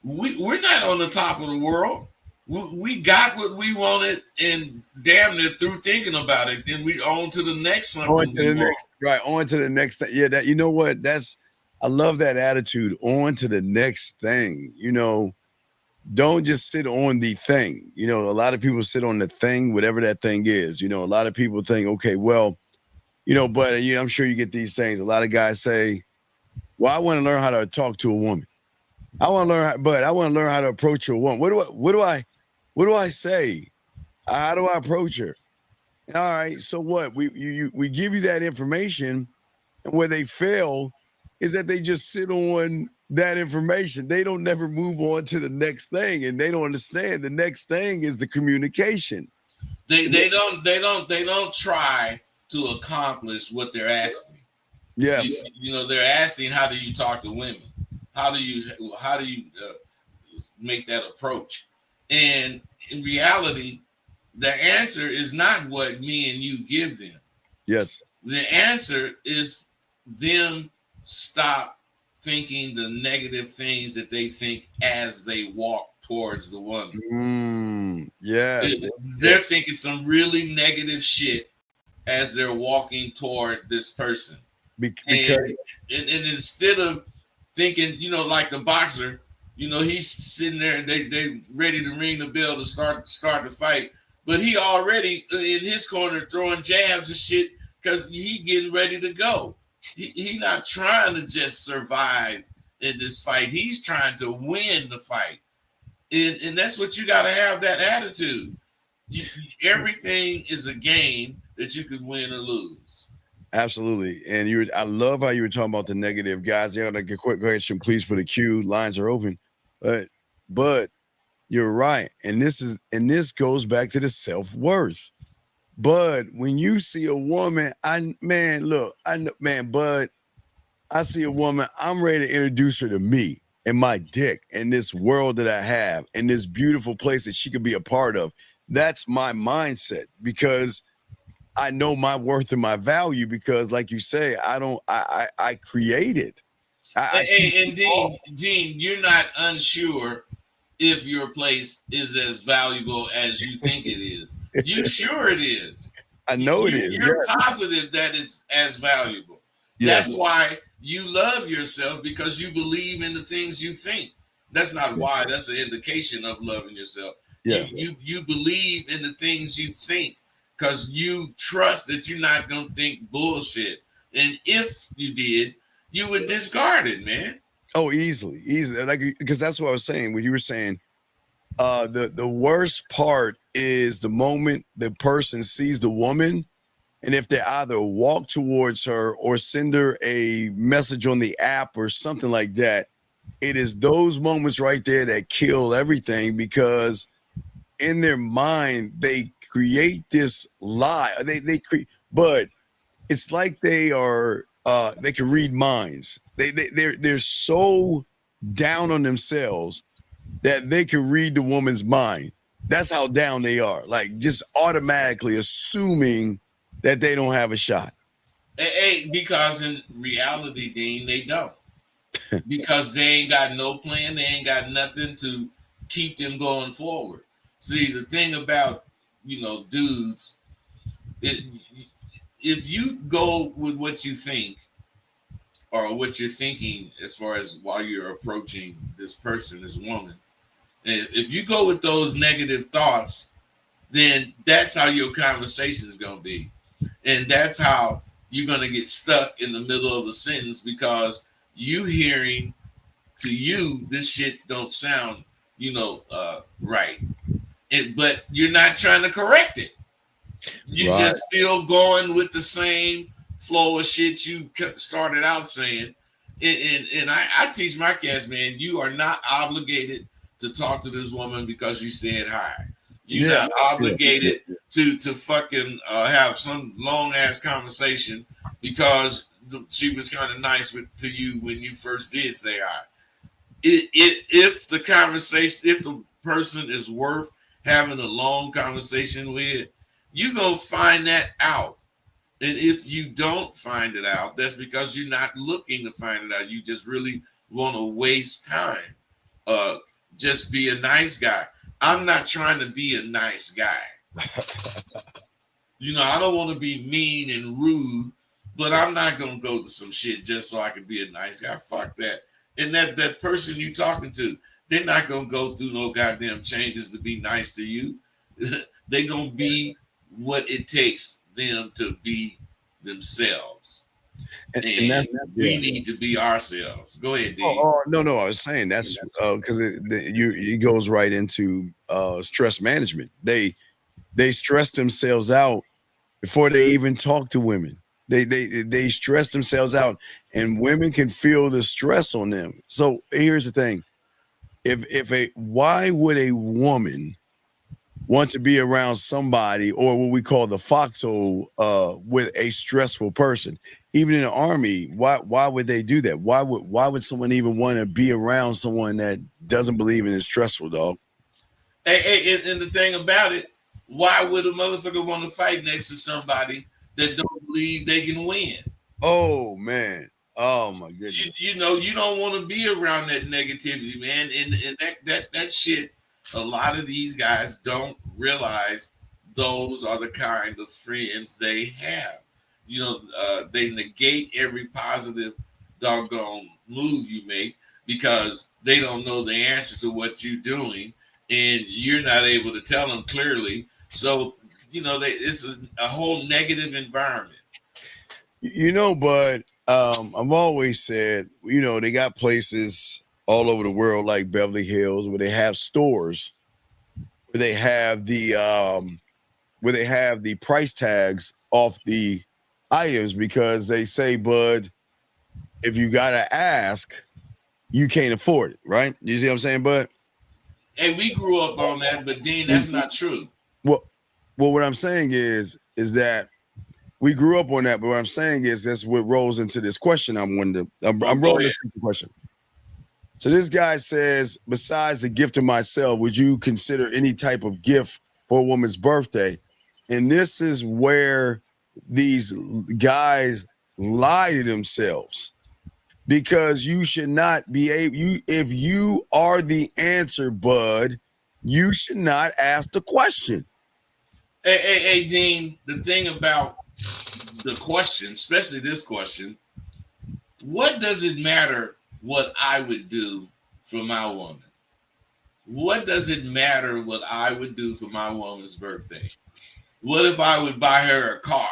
S1: we're not on the top of the world. We got what we wanted and damn near through thinking about it. Then we on to the next something.
S3: On to the next, right? On to the next thing. Yeah, that what? I love that attitude. On to the next thing. Don't just sit on the thing. A lot of people sit on the thing, whatever that thing is. A lot of people think, okay, well, but I'm sure you get these things. A lot of guys say, well, I want to learn how to talk to a woman. I want to learn how to approach a woman. What do I say? How do I approach her? All right. So what? We give you that information, and where they fail is that they just sit on that information. They don't never move on to the next thing, and they don't understand the next thing is the communication.
S1: They don't try to accomplish what they're asking.
S3: Yes.
S1: They're asking, how do you talk to women? How do you make that approach? And in reality, the answer is not what me and you give them.
S3: Yes.
S1: The answer is them stop thinking the negative things that they think as they walk towards the woman.
S3: Yes.
S1: They're thinking some really negative shit as they're walking toward this person. And instead of thinking, like the boxer, he's sitting there and they ready to ring the bell to start the fight, but he already in his corner throwing jabs and shit because he getting ready to go. He not trying to just survive in this fight. He's trying to win the fight, and that's what you got to have, that attitude. Everything is a game that you could win or lose.
S3: Absolutely. And I love how you were talking about the negative. Guys, you got a quick question, please put a queue. Lines are open. But you're right. And this goes back to the self-worth. But when you see a woman, Bud, I see a woman, I'm ready to introduce her to me and my dick and this world that I have and this beautiful place that she could be a part of. That's my mindset, because I know my worth and my value because, like you say, I create it.
S1: And Dean, you're not unsure if your place is as valuable as you think it is. You sure it is.
S3: I know it is.
S1: You're positive that it's as valuable.
S3: Yes.
S1: That's why you love yourself, because you believe in the things you think. That's not why. That's an indication of loving yourself.
S3: Yeah.
S1: You believe in the things you think because you trust that you're not gonna think bullshit. And if you did, you would discard it, man.
S3: Oh, easily. Like, because that's what I was saying. When you were saying, the worst part is the moment the person sees the woman, and if they either walk towards her or send her a message on the app or something like that, it is those moments right there that kill everything, because in their mind they create this lie. They create, but it's like they are they can read minds. They're so down on themselves that they can read the woman's mind. That's how down they are. Like, just automatically assuming that they don't have a shot.
S1: Hey, because in reality, Dean, they don't. Because they ain't got no plan, they ain't got nothing to keep them going forward. See, the thing about, dudes, if you go with what you think or what you're thinking as far as while you're approaching this person, this woman, and if you go with those negative thoughts, then that's how your conversation is going to be. And that's how you're going to get stuck in the middle of a sentence, because you hearing, to you, this shit don't sound, right. But you're not trying to correct it. You're
S3: Right.
S1: just still going with the same flow of shit you started out saying. And I teach my cats, man, you are not obligated to talk to this woman because you said hi. You're not obligated to fucking have some long ass conversation because she was kind of nice to you when you first did say hi. If the conversation, if the person is worth having a long conversation with, you're gonna find that out. And if you don't find it out, that's because you're not looking to find it out. You just really want to waste time. Just be a nice guy. I'm not trying to be a nice guy. I don't want to be mean and rude, but I'm not gonna go to some shit just so I can be a nice guy. Fuck that. And that person you talking to, they're not gonna go through no goddamn changes to be nice to you. They're gonna be what it takes them to be themselves. And we need to be ourselves. Go ahead, Dean.
S3: No, I was saying that's because it goes right into stress management. They stress themselves out before they even talk to women. They stress themselves out, and women can feel the stress on them. So here's the thing: why would a woman want to be around somebody, or what we call the foxhole, with a stressful person? Even in the army, why would they do that? Why would someone even want to be around someone that doesn't believe in it's stressful, dog?
S1: Hey, and the thing about it, why would a motherfucker want to fight next to somebody that don't believe they can win?
S3: Oh man. Oh my goodness.
S1: You don't want to be around that negativity, man. And that shit, a lot of these guys don't realize those are the kind of friends they have. They negate every positive doggone move you make because they don't know the answer to what you're doing, and you're not able to tell them clearly. So, it's a whole negative environment.
S3: But I've always said, they got places all over the world like Beverly Hills where they have stores where they have the price tags off the items, because they say, bud, if you gotta ask, you can't afford it, right? You see what I'm saying, bud?
S1: Hey, we grew up on that, but Dean, that's not true.
S3: Well, what I'm saying is that we grew up on that, but what I'm saying is that's what rolls into this question. I'm rolling into the question. So this guy says, besides the gift of myself, would you consider any type of gift for a woman's birthday? And this is where these guys lie to themselves, because you should not be able, if you are the answer, bud, you should not ask the question.
S1: Hey, Dean, the thing about the question, especially this question, what does it matter what I would do for my woman? What does it matter what I would do for my woman's birthday? What if I would buy her a car?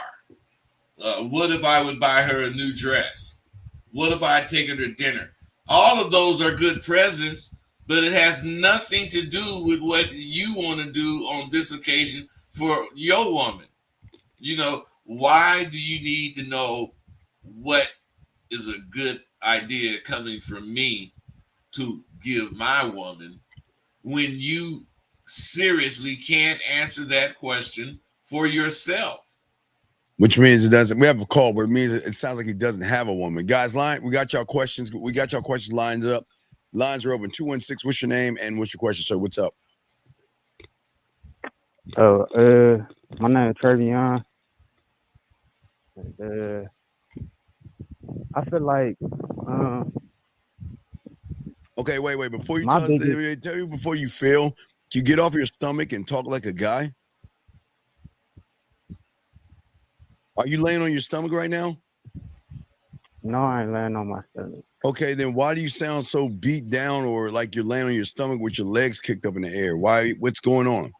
S1: What if I would buy her a new dress? What if I take her to dinner? All of those are good presents, but it has nothing to do with what you want to do on this occasion for your woman. You know, why do you need to know what is a good idea coming from me to give my woman when you seriously can't answer that question for yourself?
S3: Which means it doesn't. We have a call, but it means it sounds like he doesn't have a woman. Guys, we got y'all questions. We got y'all questions lined up. Lines are open. 216. What's your name and what's your question, sir? What's up?
S5: Oh, my name is Trevion. I feel like
S3: Okay, wait. Before you
S5: my
S3: tell
S5: biggest
S3: you before you feel, can you get off your stomach and talk like a guy? Are you laying on your stomach right now?
S5: no, I ain't laying on my stomach.
S3: Okay, then why do you sound so beat down or like you're laying on your stomach with your legs kicked up in the air? Why? What's going on?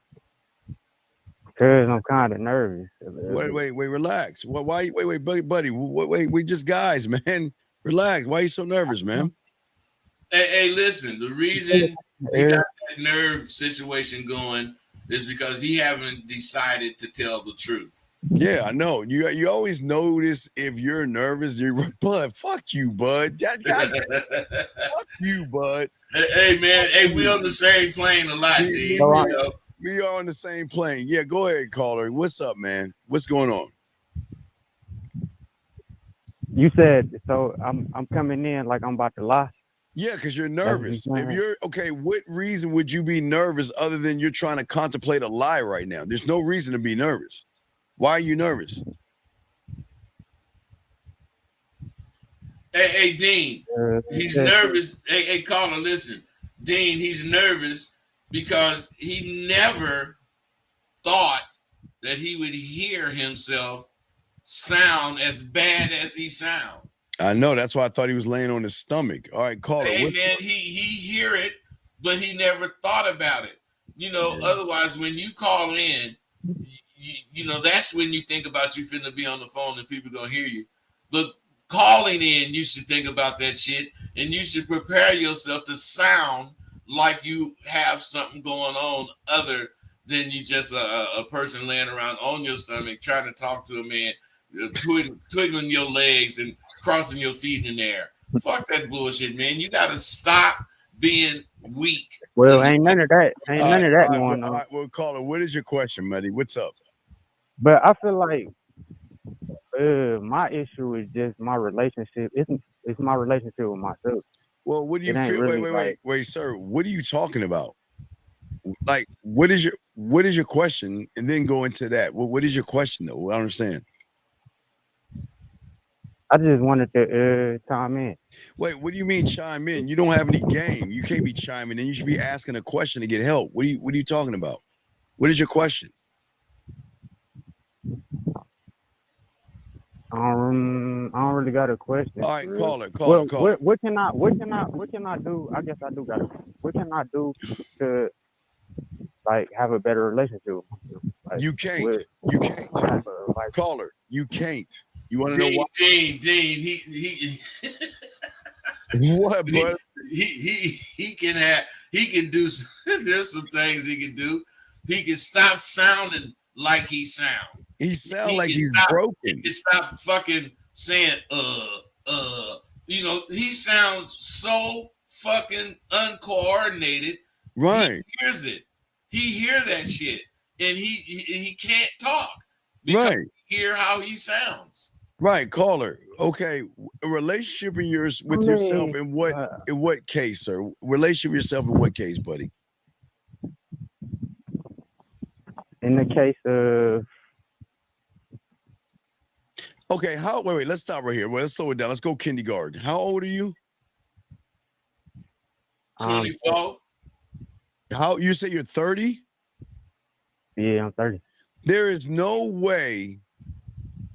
S5: Cause I'm kind of nervous.
S3: Wait, relax. Why? Wait, buddy. Wait, we just guys, man. Relax. Why are you so nervous, man?
S1: Hey, listen, the reason you got that nerve situation going is because he haven't decided to tell the truth.
S3: Yeah, I know. You always notice if you're nervous, bud, fuck you, bud. Fuck you, bud.
S1: Hey, man. Hey, we on the same plane a lot, Dean.
S3: We are on the same plane. Yeah, go ahead, caller. What's up, man? What's going on?
S5: You said so. I'm coming in like I'm about to lie.
S3: Yeah, because you're nervous. If you're okay, what reason would you be nervous other than you're trying to contemplate a lie right now? There's no reason to be nervous. Why are you nervous?
S1: Hey, Dean, he's nervous. Hey, caller, listen. Dean, he's nervous because he never thought that he would hear himself sound as bad as he sounds.
S3: I know. That's why I thought he was laying on his stomach. All right, caller.
S1: Hey, man, he hear it, but he never thought about it. You know, otherwise, when you call in, you know, that's when you think about you finna be on the phone and people gonna hear you. But calling in, you should think about that shit, and you should prepare yourself to sound like you have something going on other than you just a person laying around on your stomach trying to talk to a man, twiddling your legs and crossing your feet in the air. Fuck that bullshit, man. You gotta stop being weak.
S5: Well, ain't none of that. Ain't none of that going on.
S3: All right, well, caller, what is your question, buddy? What's up?
S5: But I feel like my issue is just my relationship. It's my relationship with myself.
S3: Well, what do you feel?
S5: Really
S3: wait, sir. What are you talking about? Like, what is your question? And then go into that. Well, what is your question though? I don't understand.
S5: I just wanted to chime in.
S3: Wait, what do you mean chime in? You don't have any game. You can't be chiming in. You should be asking a question to get help. What are you talking about? What is your question?
S5: I don't really got a question.
S3: All right, caller.
S5: What can I do? I guess I do got a question. What can I do to like have a better relationship with myself? Like,
S3: you can't. Caller, you can't. You want to know why?
S1: Dean, he
S3: what, bud?
S1: He can do. There's some things he can do. He can stop sounding like he sounds.
S3: He sounds like he's broken.
S1: He can stop fucking saying you know, he sounds so fucking uncoordinated.
S3: Right.
S1: He hears it. He hear that shit, and he can't talk because
S3: right.
S1: he hear how he sounds.
S3: Right, caller. Okay, a relationship in yours with yourself in what case, sir? Relationship with yourself in what case, buddy?
S5: In the case of
S3: Okay, wait, let's stop right here. Well, let's slow it down. Let's go kindergarten. How old are you?
S1: 24.
S3: How you say you're 30?
S5: Yeah, I'm 30.
S3: There is no way.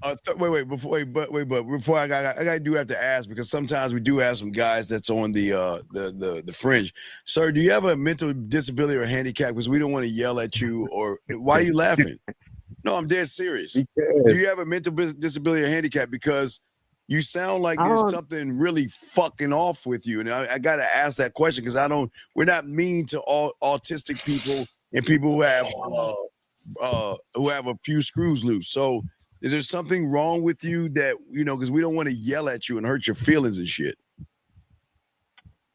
S3: Before I do have to ask, because sometimes we do have some guys that's on the fringe. Sir, do you have a mental disability or handicap? Because we don't want to yell at you. Or why are you laughing? No, I'm dead serious. Do you have a mental disability or handicap? Because you sound like there's something really fucking off with you, and I got to ask that question because we're not mean to all autistic people and people who have a few screws loose. So is there something wrong with you that, because we don't want to yell at you and hurt your feelings and shit?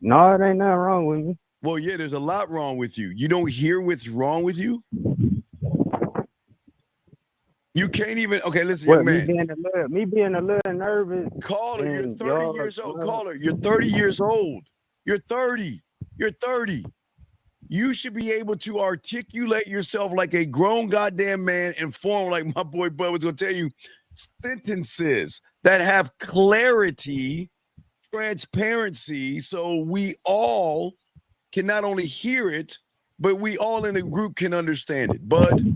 S5: No, it ain't nothing wrong with me.
S3: Well, yeah, there's a lot wrong with you. You don't hear what's wrong with you? You can't even, okay, listen, young man.
S5: Me being a little nervous.
S3: Caller, you're 30 years old. Caller, you're 30 years old. You're 30. You're 30. You should be able to articulate yourself like a grown goddamn man and form, like my boy Bud was going to tell you, sentences that have clarity, transparency, so we all can not only hear it, but we all in a group can understand it. Bud?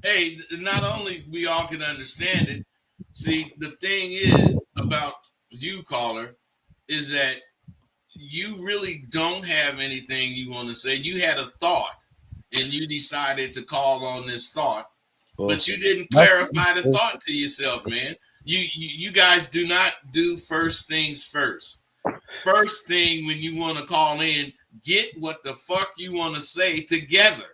S1: Hey, not only we all can understand it. See, the thing is about you, caller, is that you really don't have anything you want to say. You had a thought and you decided to call on this thought, but you didn't clarify the thought to yourself, man. You guys do not do first things first. First thing when you want to call in, get what the fuck you want to say together.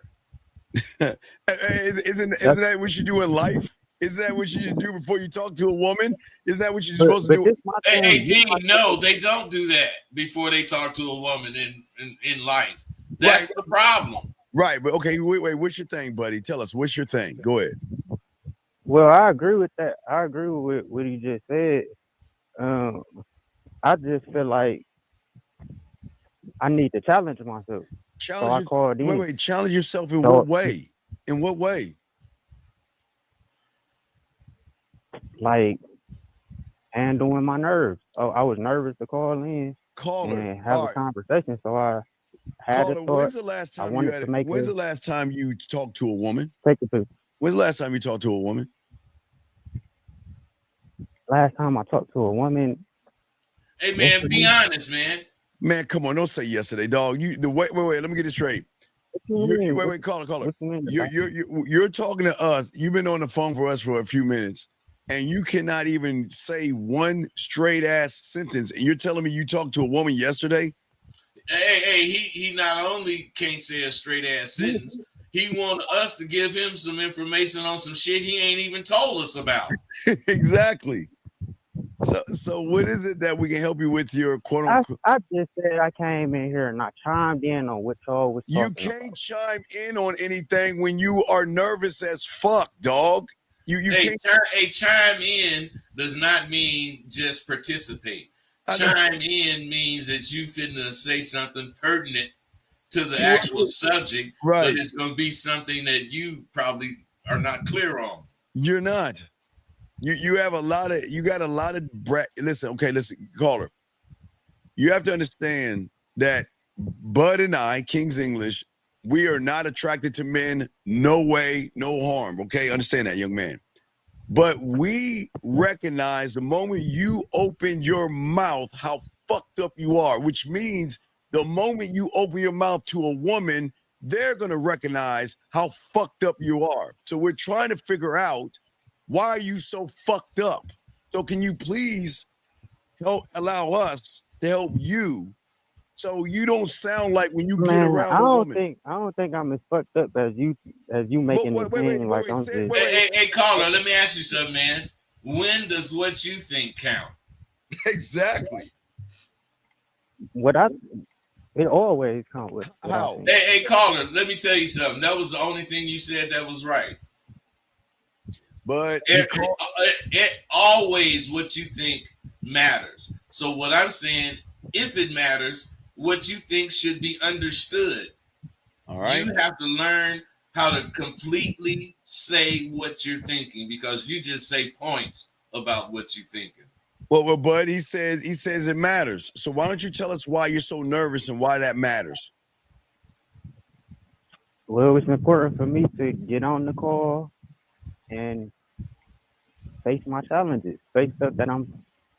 S3: Isn't that what you do in life? Isn't that what you do before you talk to a woman? Isn't that what you're supposed to do?
S1: Hey, Dean, no, they don't do that before they talk to a woman in life. That's the problem.
S3: Right, but okay, wait, what's your thing, buddy? Tell us, what's your thing? Go ahead.
S5: Well, I agree with that. I agree with what he just said. I just feel like I need to challenge myself. Challenge
S3: yourself in what way? In what way?
S5: Like handling my nerves. Oh, I was nervous to call in and have a conversation. So I had a thought.
S3: When's the last time you talked to a woman?
S5: Take it to.
S3: When's the last time you talked to a woman?
S5: Last time I talked to a woman.
S1: Hey man, be honest, man.
S3: Man, come on, don't say yesterday, dog. Wait, let me get it straight. Wait, caller. You're talking to us. You've been on the phone for us for a few minutes, and you cannot even say one straight ass sentence. And you're telling me you talked to a woman yesterday?
S1: Hey, he not only can't say a straight ass sentence, he wanted us to give him some information on some shit he ain't even told us about.
S3: Exactly. So what is it that we can help you with your quote unquote?
S5: I just said I came in here and I chimed in on what y'all was talking about.
S3: You can't chime in on anything when you are nervous as fuck, dog. You can't.
S1: Chime in does not mean just participate. Chime in means that you finna say something pertinent to the actual subject, right? But it's gonna be something that you probably are not clear on.
S3: You're not. You got a lot of listen, caller. You have to understand that Bud and I, King's English, we are not attracted to men. No way, no harm. Okay, understand that, young man. But we recognize the moment you open your mouth how fucked up you are, which means the moment you open your mouth to a woman, they're gonna recognize how fucked up you are. So we're trying to figure out, why are you so fucked up? So can you please allow us to help you so you don't sound like when you get around a woman?
S5: I don't think I'm as fucked up as you making it seem like I'm just.
S1: Hey, caller, let me ask you something, man. When does what you think count?
S3: Exactly.
S5: It always counts with how.
S1: Hey, caller, let me tell you something. That was the only thing you said that was right.
S3: But
S1: it always what you think matters. So what I'm saying, if it matters, what you think should be understood.
S3: All right.
S1: You have to learn how to completely say what you're thinking, because you just say points about what you're thinking.
S3: Well, bud, he says it matters. So why don't you tell us why you're so nervous and why that matters?
S5: Well, it's important for me to get on the call and face my challenges, face stuff that I'm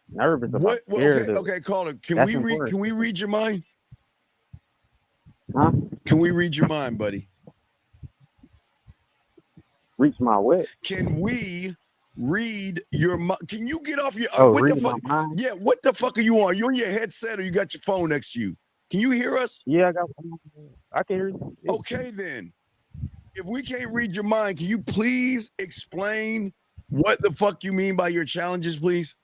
S5: nervous about.
S3: Okay, caller. Can we read your mind?
S5: Huh?
S3: Can we read your mind, buddy?
S5: Reach my what?
S3: Can we read your mind? Can you get off your
S5: read my mind?
S3: Yeah, what the fuck are you on? You on your headset or you got your phone next to you? Can you hear us?
S5: Yeah, I can hear you.
S3: Okay, then. If we can't read your mind, can you please explain what the fuck you mean by your challenges, please?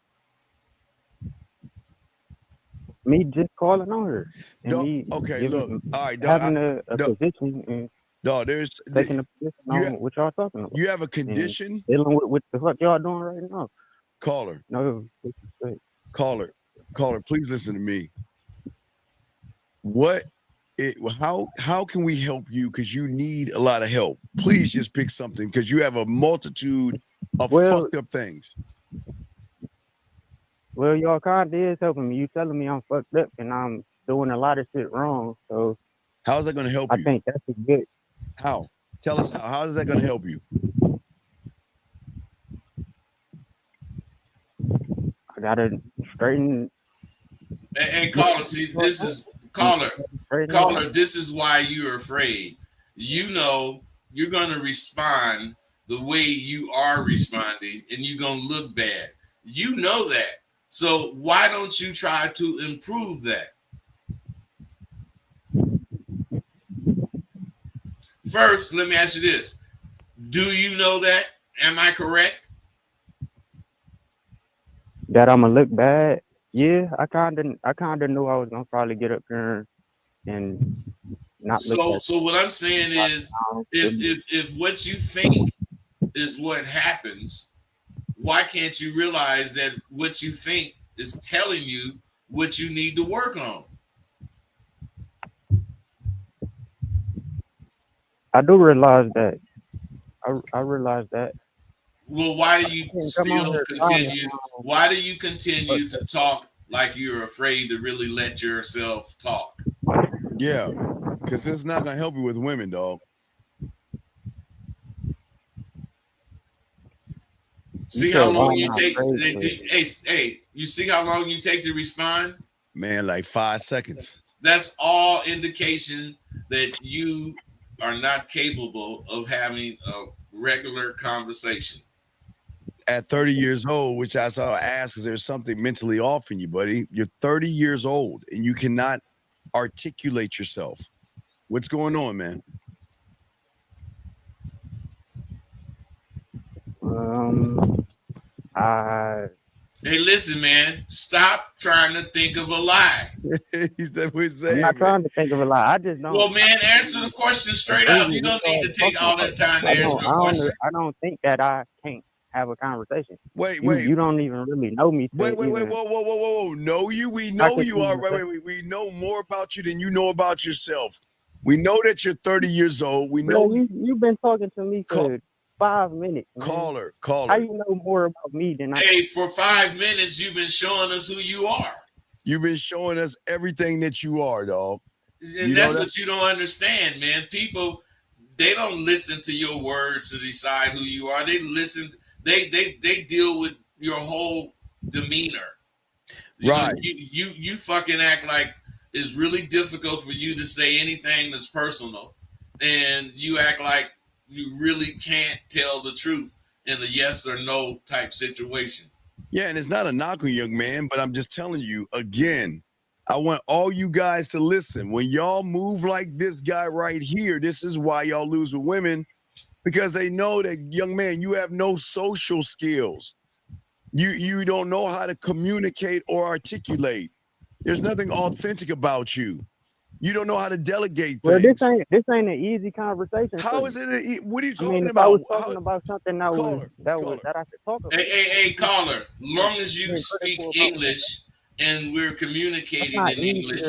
S5: Me just calling on her. And
S3: look. All right,
S5: having a position and
S3: there's
S5: taking a position on what y'all talking about.
S3: You have a condition?
S5: Dealing with what the fuck y'all doing right now.
S3: Caller.
S5: No.
S3: Caller, please listen to me. How can we help you? Because you need a lot of help. Please just pick something because you have a multitude of fucked up things.
S5: Well, y'all kind of is helping me. You telling me I'm fucked up and I'm doing a lot of shit wrong. So
S3: how is that going to help you?
S5: I think that's a good.
S3: How? Tell us how. How is that going to help you?
S5: I gotta straighten.
S1: And caller, see, this is caller. This is why you're afraid. You know you're gonna respond the way you are responding, and you're gonna look bad. You know that. So why don't you try to improve that? First, let me ask you this. Do you know that? Am I correct?
S5: That I'm gonna look bad? Yeah, I kind of knew I was gonna probably get up here and not look bad.
S1: So what I'm saying is, if what you think is what happens, why can't you realize that what you think is telling you what you need to work on?
S5: I do realize that. I realize that.
S1: Well, why do you still continue? Why do you continue to talk like you're afraid to really let yourself talk?
S3: Yeah, because it's not gonna help you with women, dog.
S1: See how long you take? Hey, you see how long you take to respond?
S3: Man, like 5 seconds.
S1: That's all indication that you are not capable of having a regular conversation.
S3: At 30 years old, which I saw ask, is there something mentally off in you, buddy? You're 30 years old and you cannot articulate yourself. What's going on, man?
S1: Hey, listen, man. Stop trying to think of a lie.
S5: I'm not trying to think of a lie. I just don't.
S1: Well, man, answer the question straight out. You don't need to take all that time to answer the question.
S5: I don't think that I can't have a conversation.
S3: Wait.
S5: You don't even really know me.
S3: Wait. Whoa. Know you? We know you are. Wait. We know more about you than you know about yourself. We know that you're 30 years old. We know
S5: you've been talking to me for 5 minutes. Man.
S3: Caller.
S5: How you know more about me than I?
S1: Hey, for 5 minutes, you've been showing us who you are.
S3: You've been showing us everything that you are, dog.
S1: And that's what you don't understand, man. People, they don't listen to your words to decide who you are. They listen. They deal with your whole demeanor.
S3: Right.
S1: You fucking act like it's really difficult for you to say anything that's personal, and you act like you really can't tell the truth in a yes or no type situation.
S3: Yeah, and it's not a knock on young man, but I'm just telling you again, I want all you guys to listen. When y'all move like this guy right here, this is why y'all lose with women, because they know that, young man, you have no social skills. You don't know how to communicate or articulate. There's nothing authentic about you. You don't know how to delegate things.
S5: Well, this ain't an easy conversation.
S3: How is it? What are you talking
S5: if
S3: about?
S5: I was talking about something that I could talk about.
S1: Hey, caller. Long as you speak English and we're communicating in English.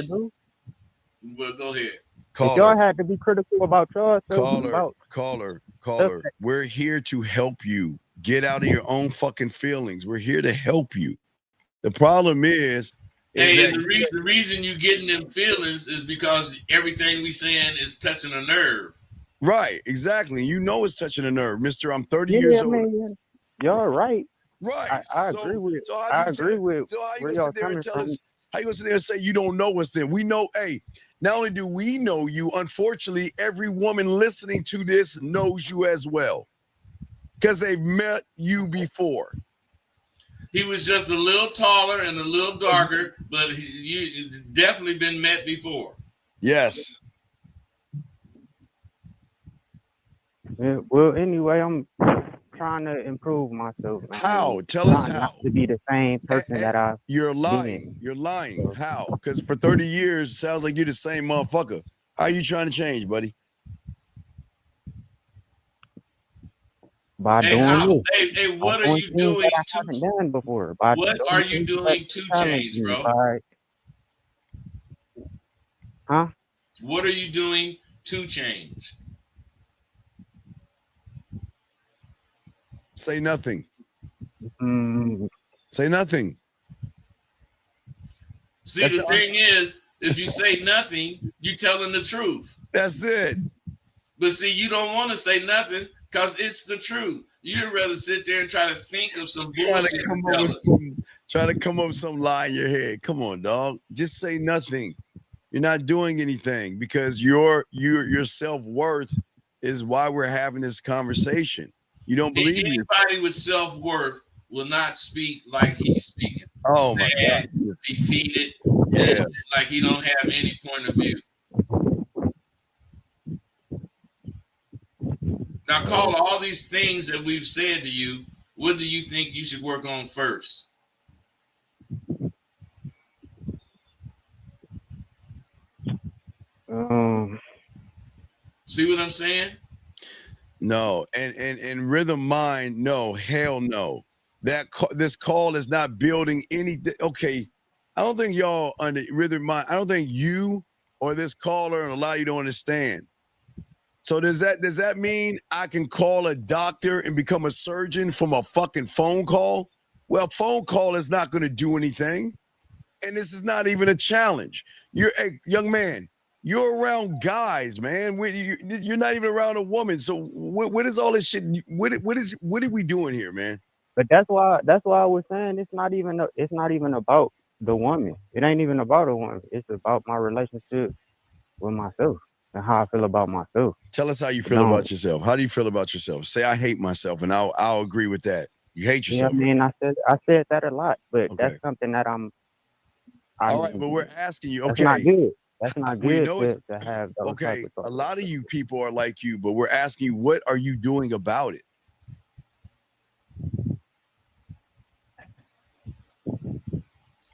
S1: Well, go ahead.
S3: Caller.
S5: If y'all had to be critical about y'all,
S3: caller. We're here to help you. Get out of your own fucking feelings. We're here to help you. The problem is
S1: hey, and the reason you getting them feelings is because everything we saying is touching a nerve.
S3: Right, exactly. You know it's touching a nerve, Mister. I'm 30 years old.
S5: Man, you're right.
S3: Right.
S5: I agree with.
S3: So
S5: I agree with.
S3: So how you
S5: where
S3: gonna
S5: y'all
S3: sit there and
S5: coming
S3: tell
S5: from?
S3: us? How you gonna sit there and say you don't know us? Then we know. Hey, not only do we know you, unfortunately, every woman listening to this knows you as well, because they've met you before.
S1: He was just a little taller and a little darker, but you definitely been met before.
S3: Yes.
S5: Yeah, well, anyway, I'm trying to improve myself, man.
S3: How? Tell us how.
S5: Not to be the same person that I've
S3: You're lying.
S5: been.
S3: You're lying. How? Because for 30 years, it sounds like you're the same motherfucker. How are you trying to change, buddy?
S5: By doing this.
S1: Hey, what are you doing?
S5: That I haven't done before.
S1: What are you doing to change, bro?
S5: Huh?
S1: What are you doing to change?
S3: Say nothing.
S5: Mm.
S3: Say nothing.
S1: See, the thing is, if you say nothing, you're telling the truth.
S3: That's it.
S1: But see, you don't want to say nothing because it's the truth. You'd rather sit there and try to think of some bullshit.
S3: Try to come up with some lie in your head. Come on, dog. Just say nothing. You're not doing anything because your self-worth is why we're having this conversation. You don't believe
S1: anybody with self-worth will not speak like he's speaking.
S3: Oh,
S1: sad,
S3: my God.
S1: Defeated,
S3: yeah,
S1: like he don't have any point of view. Now, call all these things that we've said to you. What do you think you should work on first? See what I'm saying?
S3: No, and Rhythm Mind, no, hell no. This call is not building any. Okay, I don't think y'all under Rhythm Mind. I don't think you or this caller and a lot of you don't understand. So does that mean I can call a doctor and become a surgeon from a fucking phone call? Well, phone call is not going to do anything, and this is not even a challenge. You're a young man. You're around guys, man. You're not even around a woman. So what is all this shit? What are we doing here, man?
S5: But that's why I was saying it's not even about the woman. It ain't even about a woman. It's about my relationship with myself and how I feel about myself.
S3: Tell us how you feel about yourself. How do you feel about yourself? Say I hate myself, and I'll agree with that. You hate yourself.
S5: Yeah, I mean, I said that a lot, but that's something that
S3: all right, but we're asking you.
S5: That's
S3: okay,
S5: not good. That's not good to have those
S3: okay,
S5: type of
S3: a lot of you people are like you, but we're asking you, what are you doing about it?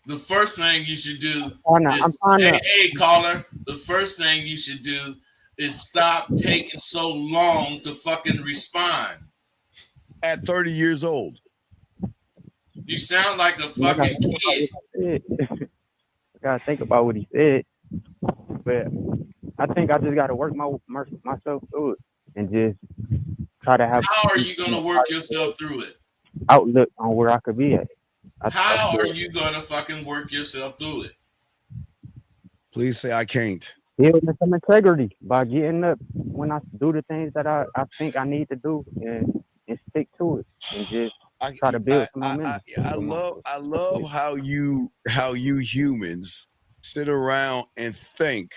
S1: The first thing you should do hey, caller, the first thing you should do is stop taking so long to fucking respond.
S3: At 30 years old.
S1: You sound like a fucking kid.
S5: I gotta think about what he said. But I think I just gotta work myself through it and just try to have.
S1: How are you gonna work yourself through it?
S5: Outlook on where I could be at.
S1: How are you gonna fucking work yourself through it?
S3: Please say I can't.
S5: Building some integrity by getting up when I do the things that I think I need to do and stick to it and just try to build some momentum.
S3: I love how you humans sit around and think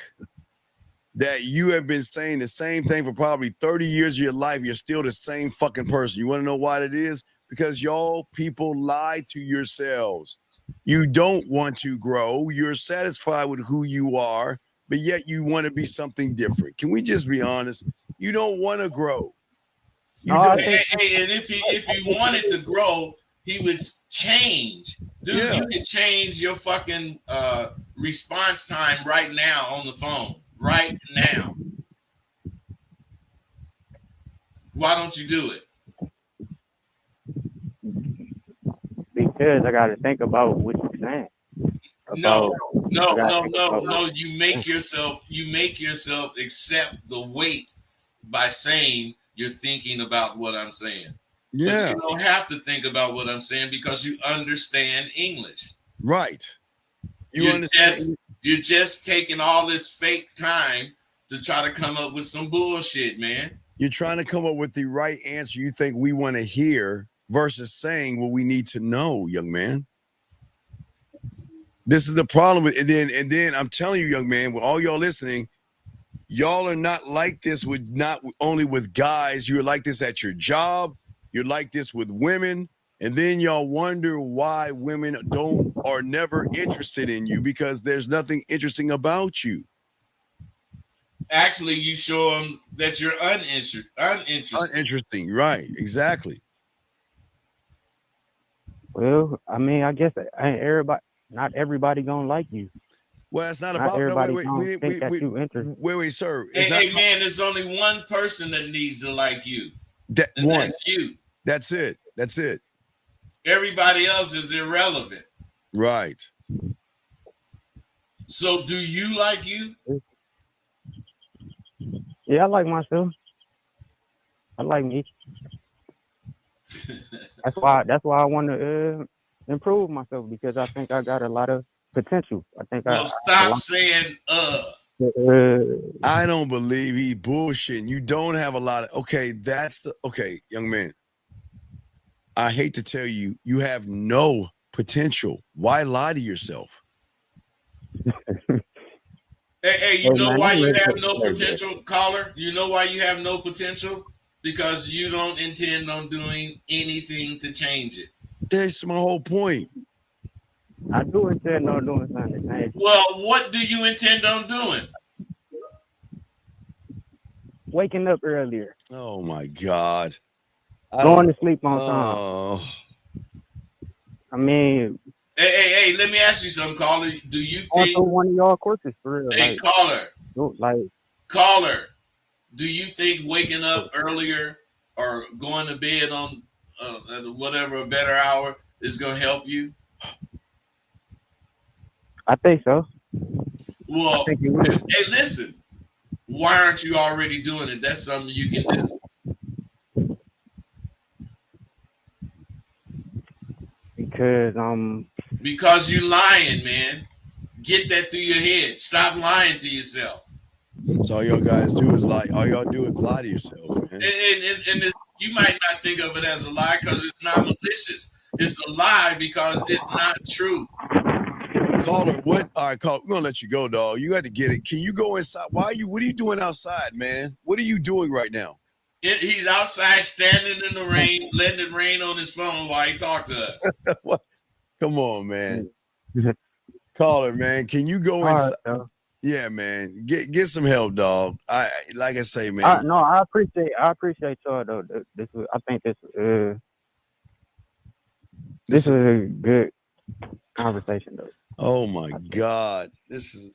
S3: that you have been saying the same thing for probably 30 years of your life. You're still the same fucking person. You want to know why it is? Because y'all people lie to yourselves. You don't want to grow. You're satisfied with who you are, but yet you want to be something different. Can we just be honest? You don't want to grow.
S1: And if he wanted to grow, he would change. Dude, you can change your fucking response time right now on the phone. Right now. Why don't you do it?
S5: Because I got to think about what you're saying.
S1: No. You make yourself accept the weight by saying you're thinking about what I'm saying. But
S3: Yeah.
S1: you don't have to think about what I'm saying because you understand English.
S3: Right. You
S1: You're
S3: understand?
S1: just taking all this fake time to try to come up with some bullshit, man.
S3: You're trying to come up with the right answer you think we want to hear versus saying what we need to know, young man. This is the problem with and then I'm telling you, young man, with all y'all listening, y'all are not like this with not only with guys, you're like this at your job, you're like this with women, and then y'all wonder why women are never interested in you because there's nothing interesting about you.
S1: Actually, you show them that you're uninterested.
S3: Uninteresting, right? Exactly.
S5: Well, I mean, I guess not everybody gonna like you.
S3: Well, it's not
S5: Not
S3: about no
S5: everybody
S3: wait,
S5: gonna think that you interested.
S3: wait, sir.
S1: Hey,
S3: It's not
S1: man, there's only one person that needs to like you,
S3: that
S1: and
S3: one.
S1: that's you.
S3: That's it. That's it.
S1: Everybody else is irrelevant.
S3: Right.
S1: So, do you like you?
S5: Yeah, I like myself. I like me. That's why I want to improve myself because I think I got a lot of potential. I think
S1: Well, stop saying
S3: I don't believe he bullshitting. You don't have a lot of okay, young man. I hate to tell you, you have no potential. Why lie to yourself?
S1: Hey, you know
S5: man,
S1: why
S5: I'm
S1: you
S5: ready
S1: have
S5: to
S1: no
S5: play,
S1: potential, caller? You know why you have no potential? Because you don't intend on doing anything to change it.
S3: That's my whole point.
S5: I do intend on doing something to change.
S1: Well, what do you intend on doing?
S5: Waking up earlier.
S3: Oh my God.
S5: Going to sleep on time. I mean,
S1: Hey, let me ask you something, caller. Do you think
S5: one of y'all courses for real?
S1: hey caller, do you think waking up earlier or going to bed on whatever a better hour is going to help you?
S5: I think so.
S1: Well, hey, listen. Why aren't you already doing it? That's something you can do.
S5: Because
S1: you lying, man. Get that through your head. Stop lying to yourself.
S3: That's all y'all guys do is lie. All y'all do is lie to yourself, man.
S1: And you might not think of it as a lie because it's not malicious. It's a lie because it's not true.
S3: Caller, what? All right, caller, we're gonna let you go, dog. You got to get it. Can you go inside? What are you doing outside, man? What are you doing right now?
S1: He's outside standing in the rain, letting it rain on his phone while he talks to us.
S3: What? Come on, man. Caller, man, can you go inside? Yeah, man. Get some help, dog. Like I say, man.
S5: I appreciate y'all though. I think this is a good conversation though.
S3: Oh my God. This is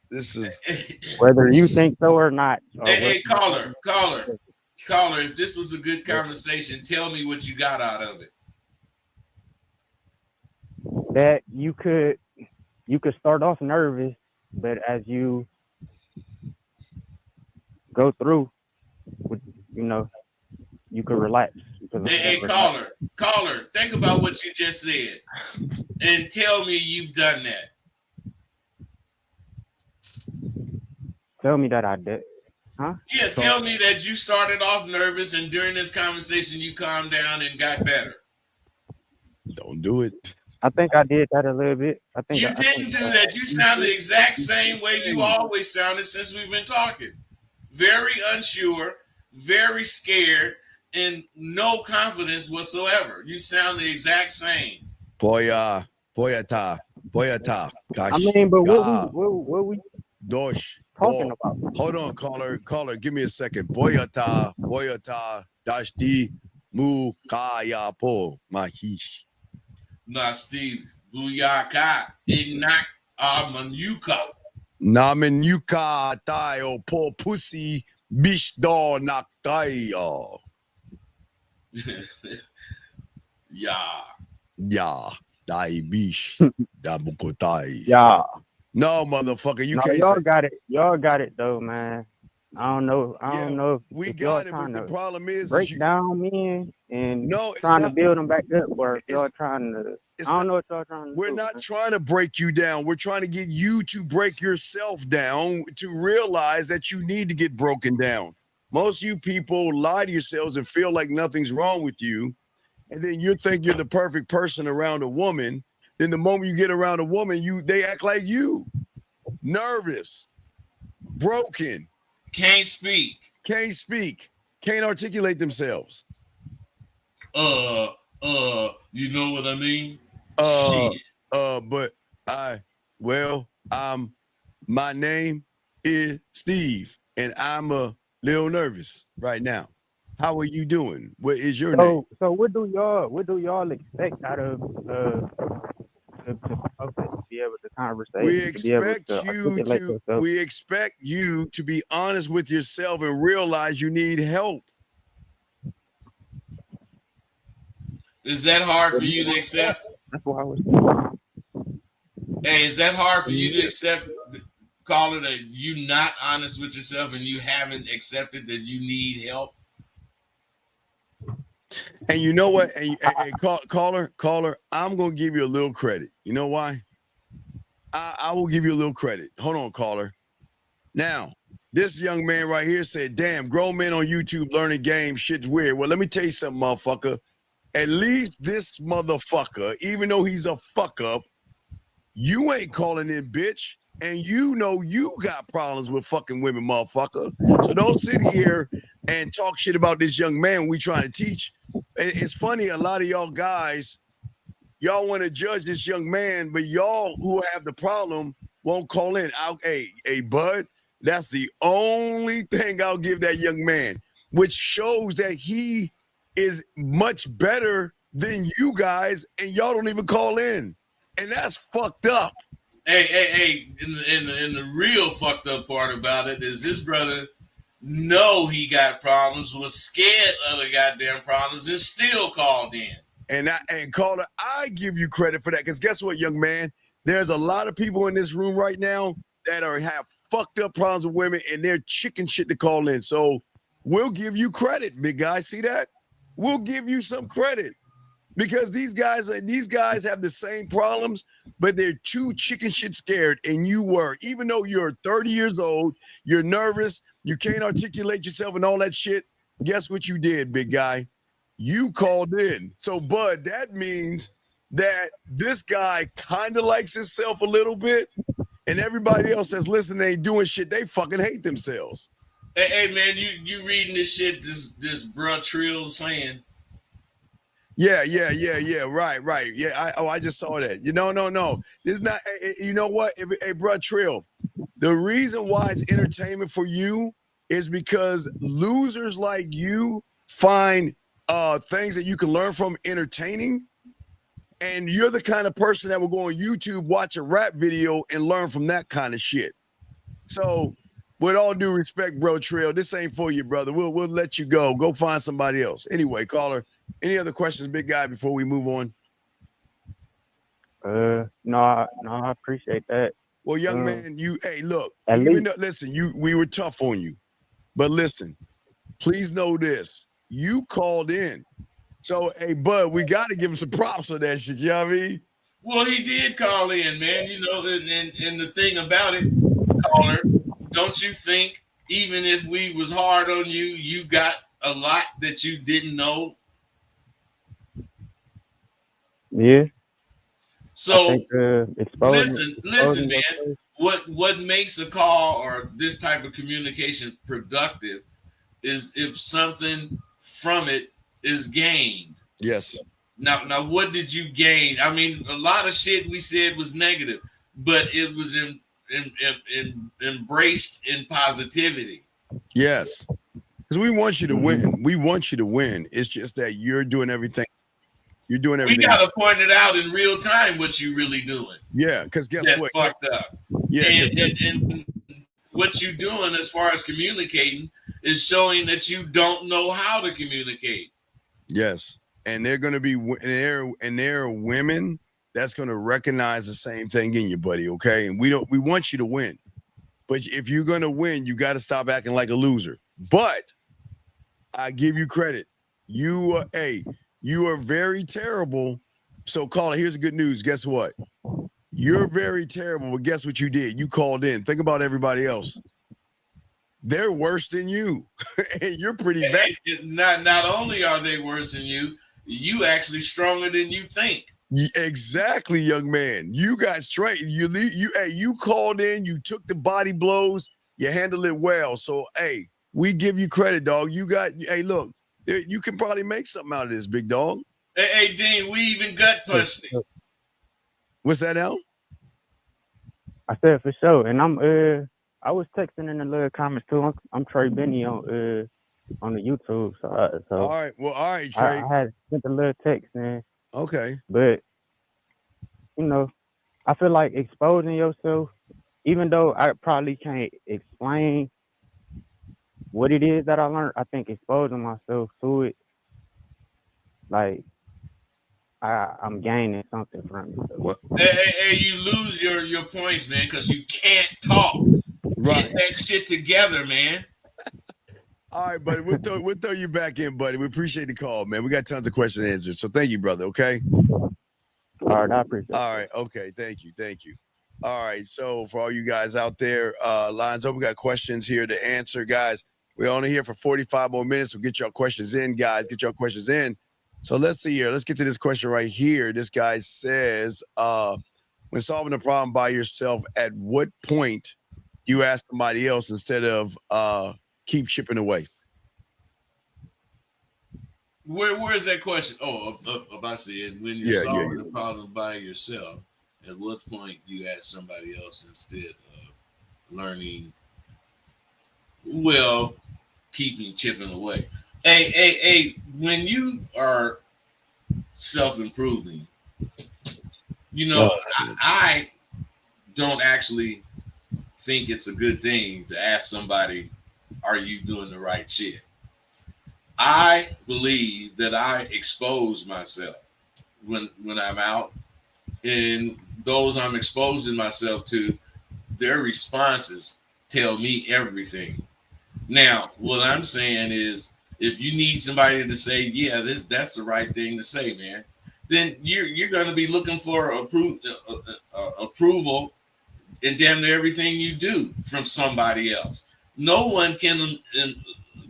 S5: whether you think so or not.
S1: Hey, caller, if this was a good conversation, tell me what you got out of it.
S5: That you could start off nervous, but as you go through, you could relax.
S1: Hey, caller, think about what you just said and tell me you've done that.
S5: Tell me that I did. Huh?
S1: Yeah, tell me that you started off nervous and during this conversation you calmed down and got better.
S3: Don't do it.
S5: I think I did that a little bit.
S1: You didn't do that. You sound the exact same way you always sounded since we've been talking. Very unsure, very scared, and no confidence whatsoever. You sound the exact same.
S3: Boyata.
S5: I mean, but what we
S3: Dosh.
S5: talking about?
S3: Hold on, caller, give me a second. Boyata, dashdi, mu kaya po mahish.
S1: Nah, Steve, buyaka, inak amanyuka.
S3: Namenyuka tayo po pussy bish do naktayo. Yeah, dai bish dabukotai.
S5: Yeah.
S3: No, motherfucker, you can't.
S5: Y'all got it. Y'all got it though, man. I don't know. I
S3: Yeah,
S5: don't know
S3: we
S5: if y'all
S3: got it,
S5: trying
S3: but the
S5: to
S3: problem is
S5: break
S3: you.
S5: down men and
S3: No, it's
S5: trying to
S3: not.
S5: build them back up, or if
S3: It's
S5: y'all trying to.
S3: it's
S5: I
S3: not.
S5: don't know what y'all trying to
S3: We're
S5: do,
S3: not
S5: man.
S3: trying to break you down. We're trying to get you to break yourself down to realize that you need to get broken down. Most of you people lie to yourselves and feel like nothing's wrong with you. And then you think you're the perfect person around a woman. Then the moment you get around a woman, they act like you. Nervous, broken,
S1: Can't speak.
S3: can't speak, can't articulate themselves.
S1: You know what I mean?
S3: Uh,
S1: Shit.
S3: but my name is Steve, and I'm a little nervous right now. How are you doing? What is your name?
S5: So what do y'all expect out of to be able to
S3: We
S5: conversate, to be able
S3: expect
S5: to
S3: you
S5: articulate
S3: to
S5: yourself?
S3: we expect you to be honest with yourself and realize you need help.
S1: Is that hard for you to accept?
S5: That's why I was.
S1: Hey, is that hard for you to accept? Call it that you not honest with yourself and you haven't accepted that you need help.
S3: And you know what? Caller, I'm gonna give you a little credit. You know why? I will give you a little credit. Hold on, caller. Now, this young man right here said, damn, grown men on YouTube learning games, shit's weird. Well, let me tell you something, motherfucker. At least this motherfucker, even though he's a fuck up, you ain't calling in, bitch. And you know you got problems with fucking women, motherfucker. So don't sit here and talk shit about this young man we trying to teach. It's funny, a lot of y'all guys, y'all want to judge this young man, but y'all who have the problem won't call in. Hey, bud, that's the only thing I'll give that young man, which shows that he is much better than you guys, and y'all don't even call in. And that's fucked up.
S1: Hey! In the real fucked up part about it is this brother know he got problems, was scared of the goddamn problems, and still called in.
S3: And caller, I give you credit for that, because guess what, young man? There's a lot of people in this room right now that have fucked up problems with women, and they're chicken shit to call in. So we'll give you credit, big guy. See that? We'll give you some credit. Because these guys have the same problems, but they're too chicken shit scared. And you were, even though you're 30 years old, you're nervous, you can't articulate yourself and all that shit. Guess what you did, big guy? You called in. So, bud, that means that this guy kind of likes himself a little bit, and everybody else that's listening ain't doing shit. They fucking hate themselves.
S1: Hey man, you reading this shit? This bruh Trill saying.
S3: Yeah. Right. Yeah. I just saw that. No. This is not. You know what? Hey, bro, Trill. The reason why it's entertainment for you is because losers like you find things that you can learn from entertaining, and you're the kind of person that will go on YouTube, watch a rap video, and learn from that kind of shit. So, with all due respect, bro, Trill, this ain't for you, brother. We'll let you go. Go find somebody else. Anyway, caller. Any other questions, big guy, before we move on?
S5: No, I appreciate that.
S3: Well, young man, look, listen, we were tough on you, but listen, please know this: you called in, so hey, bud, we got to give him some props on that shit. You know what I mean?
S1: Well, he did call in, man. You know, and the thing about it, caller, don't you think even if we was hard on you, you got a lot that you didn't know?
S5: Yeah.
S1: So
S5: listen,
S1: man. What makes a call or this type of communication productive is if something from it is gained.
S3: Yes.
S1: Now, what did you gain? I mean, a lot of shit we said was negative, but it was embraced in positivity.
S3: Yes, because we want you to win. We want you to win. It's just that you're doing everything. You're doing everything.
S1: We gotta point it out in real time what you really doing.
S3: Yeah, because guess
S1: that's
S3: what?
S1: Fucked up.
S3: Yeah,
S1: and what you doing as far as communicating is showing that you don't know how to communicate.
S3: Yes, and they're going to be there are women that's going to recognize the same thing in you, buddy. Okay, and we want you to win. But if you're gonna win, you got to stop acting like a loser. But I give you credit. You are very terrible. So, caller, here's the good news. Guess what? You're very terrible, but guess what you did? You called in. Think about everybody else. They're worse than you, and you're pretty bad.
S1: Not only are they worse than you actually stronger than you think.
S3: Exactly, young man. You got straight. You called in. You took the body blows. You handled it well. So, hey, we give you credit, dog. Hey, look, you can probably make something out of this, big dog.
S1: Hey, Dean, we even gut punched him.
S3: What's that, Al?
S5: I said for sure, and I was texting in the little comments too. I'm Trey Benny on the YouTube. So
S3: all right, Trey.
S5: I had sent a little text, man.
S3: Okay.
S5: But I feel like exposing yourself, even though I probably can't explain what it is that I learned, I think exposing myself to it, like I'm gaining something from it. So.
S1: Hey, you lose your points, man, because you can't talk.
S3: Right.
S1: Get that shit together, man.
S3: All right, buddy. We'll throw you back in, buddy. We appreciate the call, man. We got tons of questions and answers. So thank you, brother. Okay.
S5: All right, I appreciate it.
S3: All right. Okay. Thank you. All right. So for all you guys out there, lines up, we got questions here to answer, guys. We're only here for 45 more minutes. So get your questions in, guys. Get your questions in. So let's see here. Let's get to this question right here. This guy says, when solving a problem by yourself, at what point do you ask somebody else instead of keep chipping away?
S1: Where is that question? Oh, about saying when you're solving the problem by yourself, at what point do you ask somebody else instead of learning? Well, keeping chipping away. Hey, when you are self-improving, I don't actually think it's a good thing to ask somebody, are you doing the right shit? I believe that I expose myself when I'm out, and those I'm exposing myself to, their responses tell me everything. Now, what I'm saying is, if you need somebody to say, yeah, that's the right thing to say, man, then you're going to be looking for approval in damn near everything you do from somebody else. No one can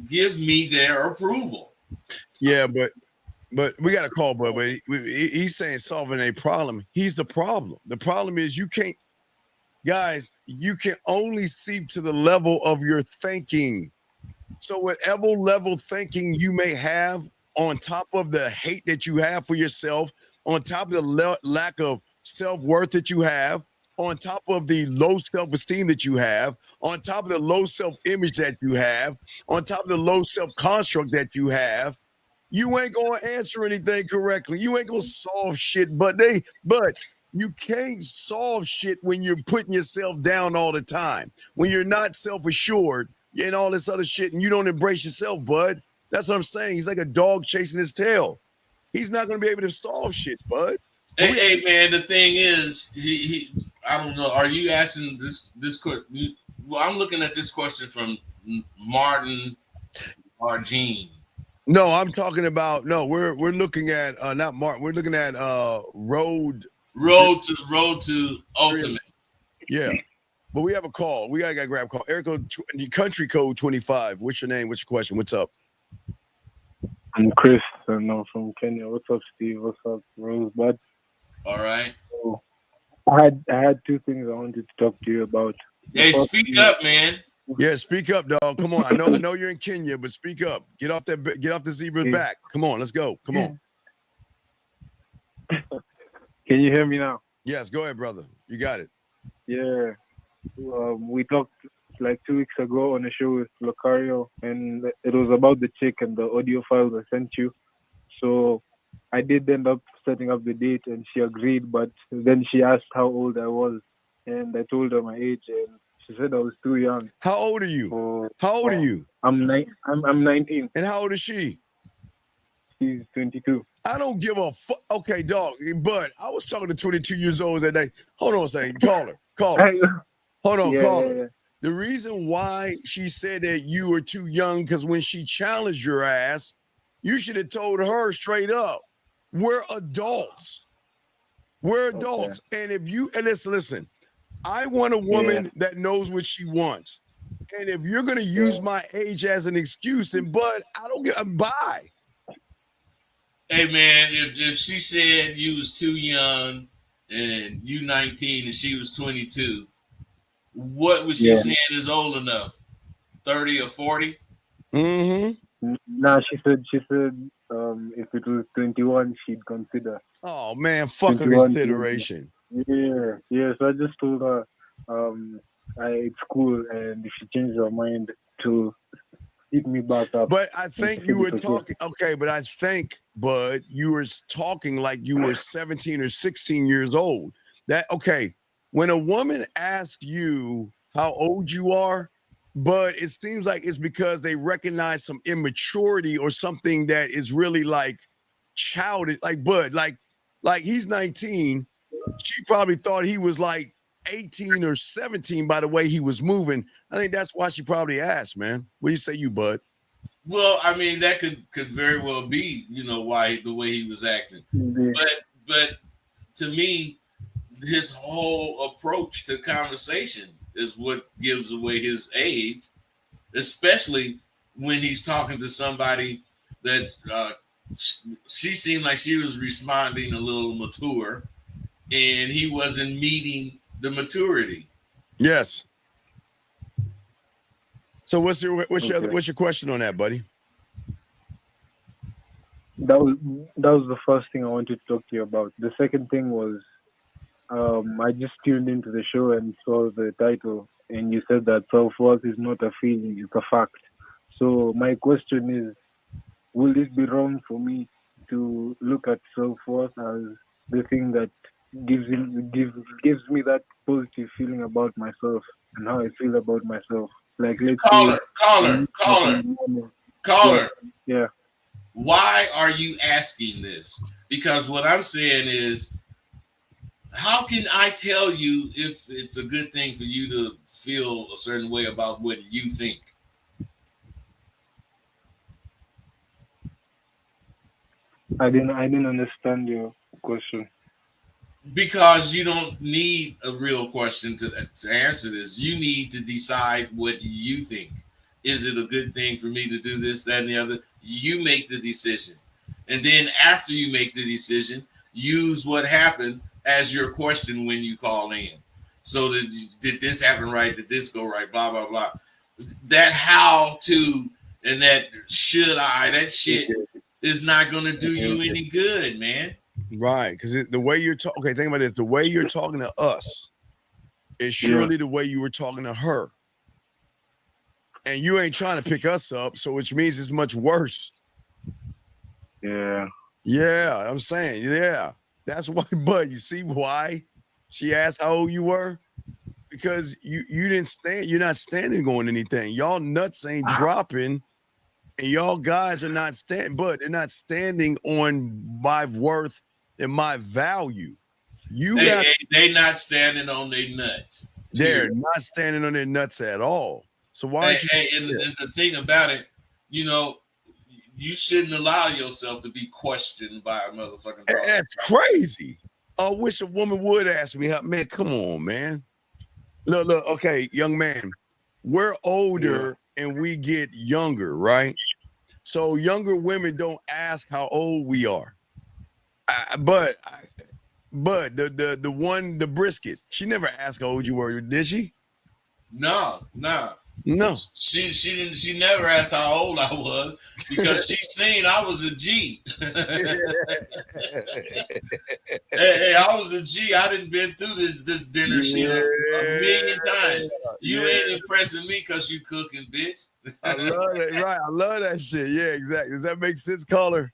S1: give me their approval.
S3: Yeah, but we got a call, but he's saying solving a problem. He's the problem. The problem is you can only seep to the level of your thinking. So whatever level thinking you may have, on top of the hate that you have for yourself, on top of the lack of self-worth that you have, on top of the low self-esteem that you have, on top of the low self-image that you have, on top of the low self-construct that you have, you ain't gonna answer anything correctly. You ain't gonna solve shit, but you can't solve shit when you're putting yourself down all the time, when you're not self-assured and all this other shit, and you don't embrace yourself, bud. That's what I'm saying. He's like a dog chasing his tail. He's not going to be able to solve shit, bud.
S1: Hey, man, the thing is, he I don't know. Are you asking this question? Well, I'm looking at this question from Martin Argene.
S3: No, I'm talking about, we're looking at not Martin. We're looking at Road to Ultimate. Yeah. But we have a call. We gotta grab a call. Eric, country code 25. What's your name? What's your question? What's up?
S6: I'm Chris, and I'm from Kenya. What's up, Steve? What's up, Rosebud?
S1: All right.
S6: So, I had two things I wanted to talk to you about.
S1: Hey, speak up, man.
S3: Yeah, speak up, dog. Come on. I know you're in Kenya, but speak up. Get off the zebra's back. Come on, let's go. Come on.
S6: Can you hear me now?
S3: Yes, go ahead, brother. You got it.
S6: Yeah. We talked like 2 weeks ago on a show with Locario, and it was about the chick and the audio files I sent you. So I did end up setting up the date, and she agreed, but then she asked how old I was, and I told her my age, and she said I was too young.
S3: How old are you?
S6: So,
S3: how old are you?
S6: I'm 19.
S3: And how old is she?
S6: She's 22.
S3: I don't give a fuck. Okay, dog, but I was talking to 22 years old that day. Hold on a second. Call her. Hold on,
S6: yeah,
S3: call
S6: yeah,
S3: her.
S6: yeah.
S3: The reason why she said that you were too young, because when she challenged your ass, you should have told her straight up, we're adults. We're adults. And if you, and listen, I want a woman that knows what she wants. And if you're going to use my age as an excuse, then, bud, I don't get a bye.
S1: Hey, man, if she said you was too young and you 19 and she was 22, what was she saying is old enough? 30 or 40?
S3: Mm-hmm.
S6: Nah, she said if it was 21, she'd consider.
S3: Oh man, fuck a consideration.
S6: Yeah. So I just told her, it's cool, and if she changes her mind, to hit me back up.
S3: But I think you were talking. Okay, but I think, Bud, you were talking like you were 17 or 16 years old. That okay? When a woman asks you how old you are, but it seems like it's because they recognize some immaturity or something that is really like childish. Like Bud, like he's 19. She probably thought he was like 18 or 17 by the way he was moving. I think that's why she probably asked, man. What do you say, you Bud?
S1: Well, I mean, that could very well be, why the way he was acting.
S6: Mm-hmm.
S1: But to me, his whole approach to conversation is what gives away his age, especially when he's talking to somebody that's she seemed like she was responding a little mature, and he wasn't meeting the maturity.
S3: Yes. So what's your question on that, buddy?
S6: That was the first thing I wanted to talk to you about. The second thing was, I just tuned into the show and saw the title, and you said that self-worth is not a feeling, it's a fact. So my question is, will it be wrong for me to look at self-worth as the thing that gives me that positive feeling about myself and how I feel about myself? Like, let's
S1: caller.
S6: Yeah.
S1: Why are you asking this? Because what I'm saying is, how can I tell you if it's a good thing for you to feel a certain way about what you think?
S6: I didn't understand your question.
S1: Because you don't need a real question to answer this. You need to decide what you think. Is it a good thing for me to do this, that, and the other? You make the decision. And then after you make the decision, use what happened as your question when you call in. So did this happen right? Did this go right? Blah, blah, blah. That how to and that should I, that shit is not going to do you any good, man.
S3: Right, because the way you're talking, okay, think about it. The way you're talking to us is surely the way you were talking to her. And you ain't trying to pick us up, so which means it's much worse.
S6: Yeah.
S3: Yeah, I'm saying, yeah. That's why, Bud, you see why she asked how old you were? Because you didn't stand, you're not standing on anything. Y'all nuts ain't dropping, and y'all guys are not standing, but they're not standing on my worth and my value.
S1: They not standing on their nuts.
S3: They're not standing on their nuts at all. So why don't you?
S1: And the thing about it, you shouldn't allow yourself to be questioned by a motherfucking dog.
S3: That's crazy. I wish a woman would ask me, man, come on, man. Look, okay, young man, we're older and we get younger, right? So younger women don't ask how old we are. But the brisket, she never asked how old you were, did she?
S1: No.
S3: No.
S1: She never asked how old I was because she seen I was a G. hey, I was a G. I done been through this dinner shit a million times. You ain't impressing me because you cooking, bitch.
S3: I love that. Right. I love that shit. Yeah, exactly. Does that make sense, caller?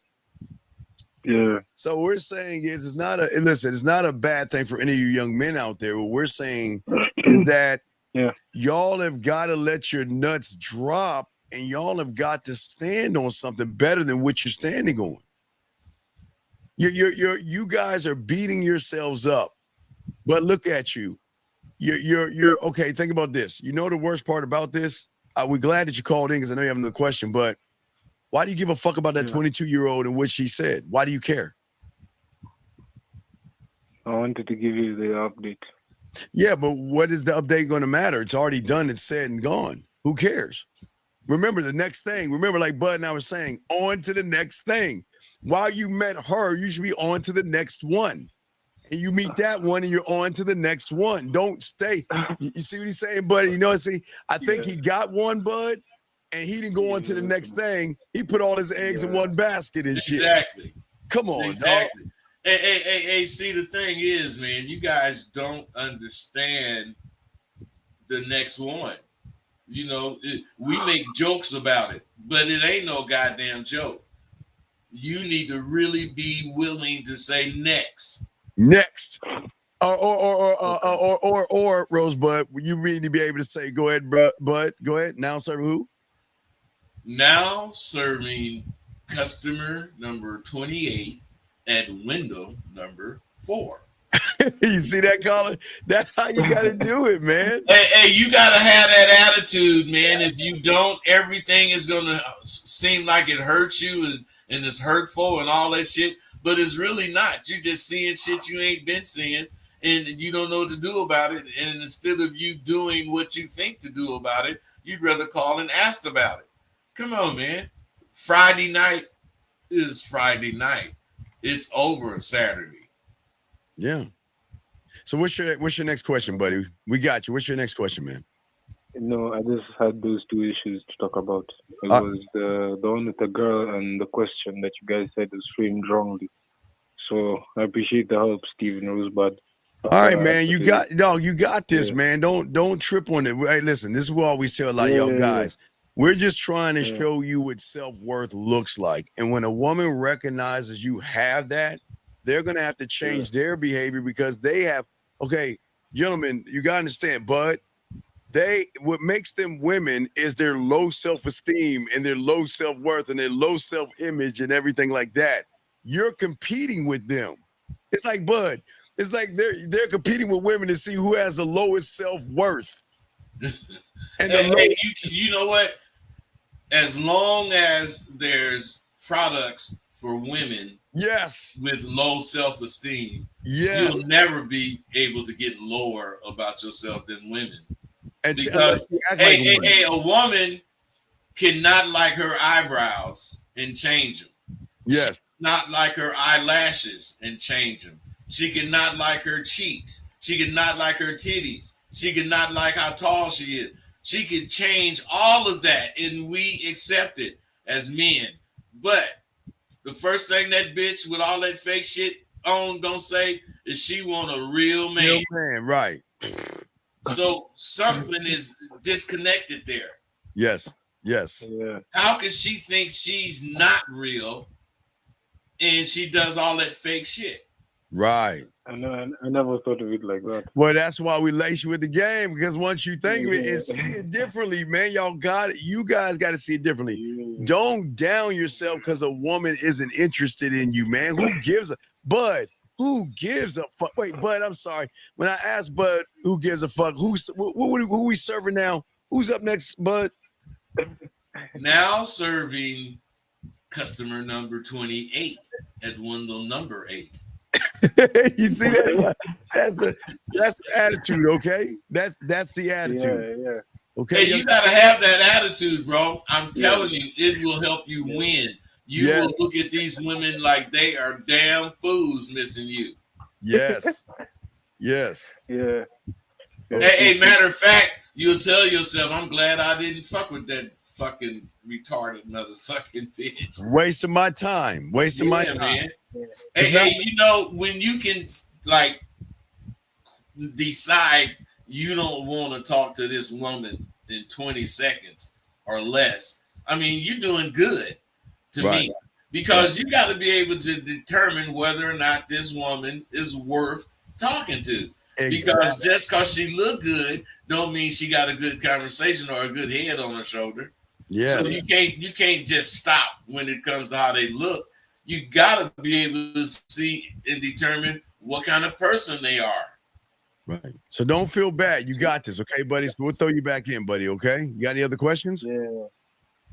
S6: Yeah.
S3: So we're saying it's not a bad thing for any of you young men out there. What we're saying is that y'all have got to let your nuts drop and y'all have got to stand on something better than what you're standing on. You guys are beating yourselves up, but look at you. You're okay. Think about this. You know the worst part about this? We're glad that you called in because I know you have another question, but why do you give a fuck about that 22-year-old and what she said? Why do you care?
S6: I wanted to give you the update.
S3: Yeah, but what is the update going to matter? It's already done. It's said and gone. Who cares? Remember the next thing. Remember, like Bud and I were saying, on to the next thing. While you met her, you should be on to the next one. And you meet that one and you're on to the next one. Don't stay. You see what he's saying, Bud? You know, see, I think he got one, Bud, and he didn't go on to the next thing. He put all his eggs in one basket and shit.
S1: Exactly.
S3: Come on,
S1: exactly.
S3: Dog.
S1: Hey, see, the thing is, man, you guys don't understand the next one. You know, we make jokes about it, but it ain't no goddamn joke. You need to really be willing to say next.
S3: Next. Or Rosebud, you need to be able to say, go ahead, Bud, go ahead. Now serving who?
S1: Now serving customer number 28 at window number 4.
S3: You see that, Colin? That's how you got to do it, man.
S1: Hey, you got to have that attitude, man. If you don't, everything is going to seem like it hurts you and it's hurtful and all that shit. But it's really not. You're just seeing shit you ain't been seeing and you don't know what to do about it. And instead of you doing what you think to do about it, you'd rather call and ask about it. Come on, man. Friday night is Friday night. It's over Saturday.
S3: Yeah. So what's your next question, buddy? We got you. What's your next question, man?
S6: No, I just had those two issues to talk about. It was the one with the girl and the question that you guys said was framed wrongly. So I appreciate the help, Steven Rosebud.
S3: All right, man. You got this, man. Don't trip on it. Hey, listen, this is what I always tell a lot of y'all guys. We're just trying to show you what self-worth looks like. And when a woman recognizes you have that, they're gonna have to change their behavior because they have, okay, gentlemen, you gotta understand, Bud. What makes them women is their low self-esteem and their low self-worth and their low self-image and everything like that. You're competing with them. It's like, Bud, it's like they're competing with women to see who has the lowest self-worth. And
S1: you know what? As long as there's products for women with low self-esteem, you'll never be able to get lower about yourself than women. Because a woman cannot like her eyebrows and change them.
S3: Yes.
S1: Not like her eyelashes and change them. She cannot like her cheeks. She cannot like her titties. She cannot like how tall she is. She can change all of that, and we accept it as men. But the first thing that bitch with all that fake shit on gonna say is she want a real man.
S3: Real man, right.
S1: So something is disconnected there.
S3: Yes.
S6: Yeah.
S1: How can she think she's not real and she does all that fake shit?
S3: Right.
S6: I never thought of it like that.
S3: Well, that's why we lace you with the game, because once you think of it and see it differently, man, y'all got it. You guys got to see it differently. Yeah. Don't down yourself because a woman isn't interested in you, man. Who gives a Bud? Who gives a fuck? Wait, Bud, I'm sorry. When I asked Bud, who gives a fuck? Who we serving now? Who's up next, Bud?
S1: Now serving customer number 28 at window number 8.
S3: You see that? That's the attitude, okay? That's the attitude.
S6: Yeah.
S3: Okay.
S1: Hey, you gotta have that attitude, bro. I'm telling you, it will help you win. You will look at these women like they are damn fools missing you.
S3: Yes.
S6: Yeah.
S1: Hey, matter of fact, you'll tell yourself, I'm glad I didn't fuck with that fucking retarded motherfucking bitch.
S3: Wasting my time. My time. Man.
S1: Hey, you know, when you can like decide you don't want to talk to this woman in 20 seconds or less, I mean, you're doing good to me, because you got to be able to determine whether or not this woman is worth talking to. Exactly. Because just because she look good don't mean she got a good conversation or a good head on her shoulder. Yeah. So you can't just stop when it comes to how they look. You got to be able to see and determine what kind of person they are.
S3: Right. So don't feel bad. You got this, okay, buddy? So we'll throw you back in, buddy, okay? You got any other questions?
S6: Yeah.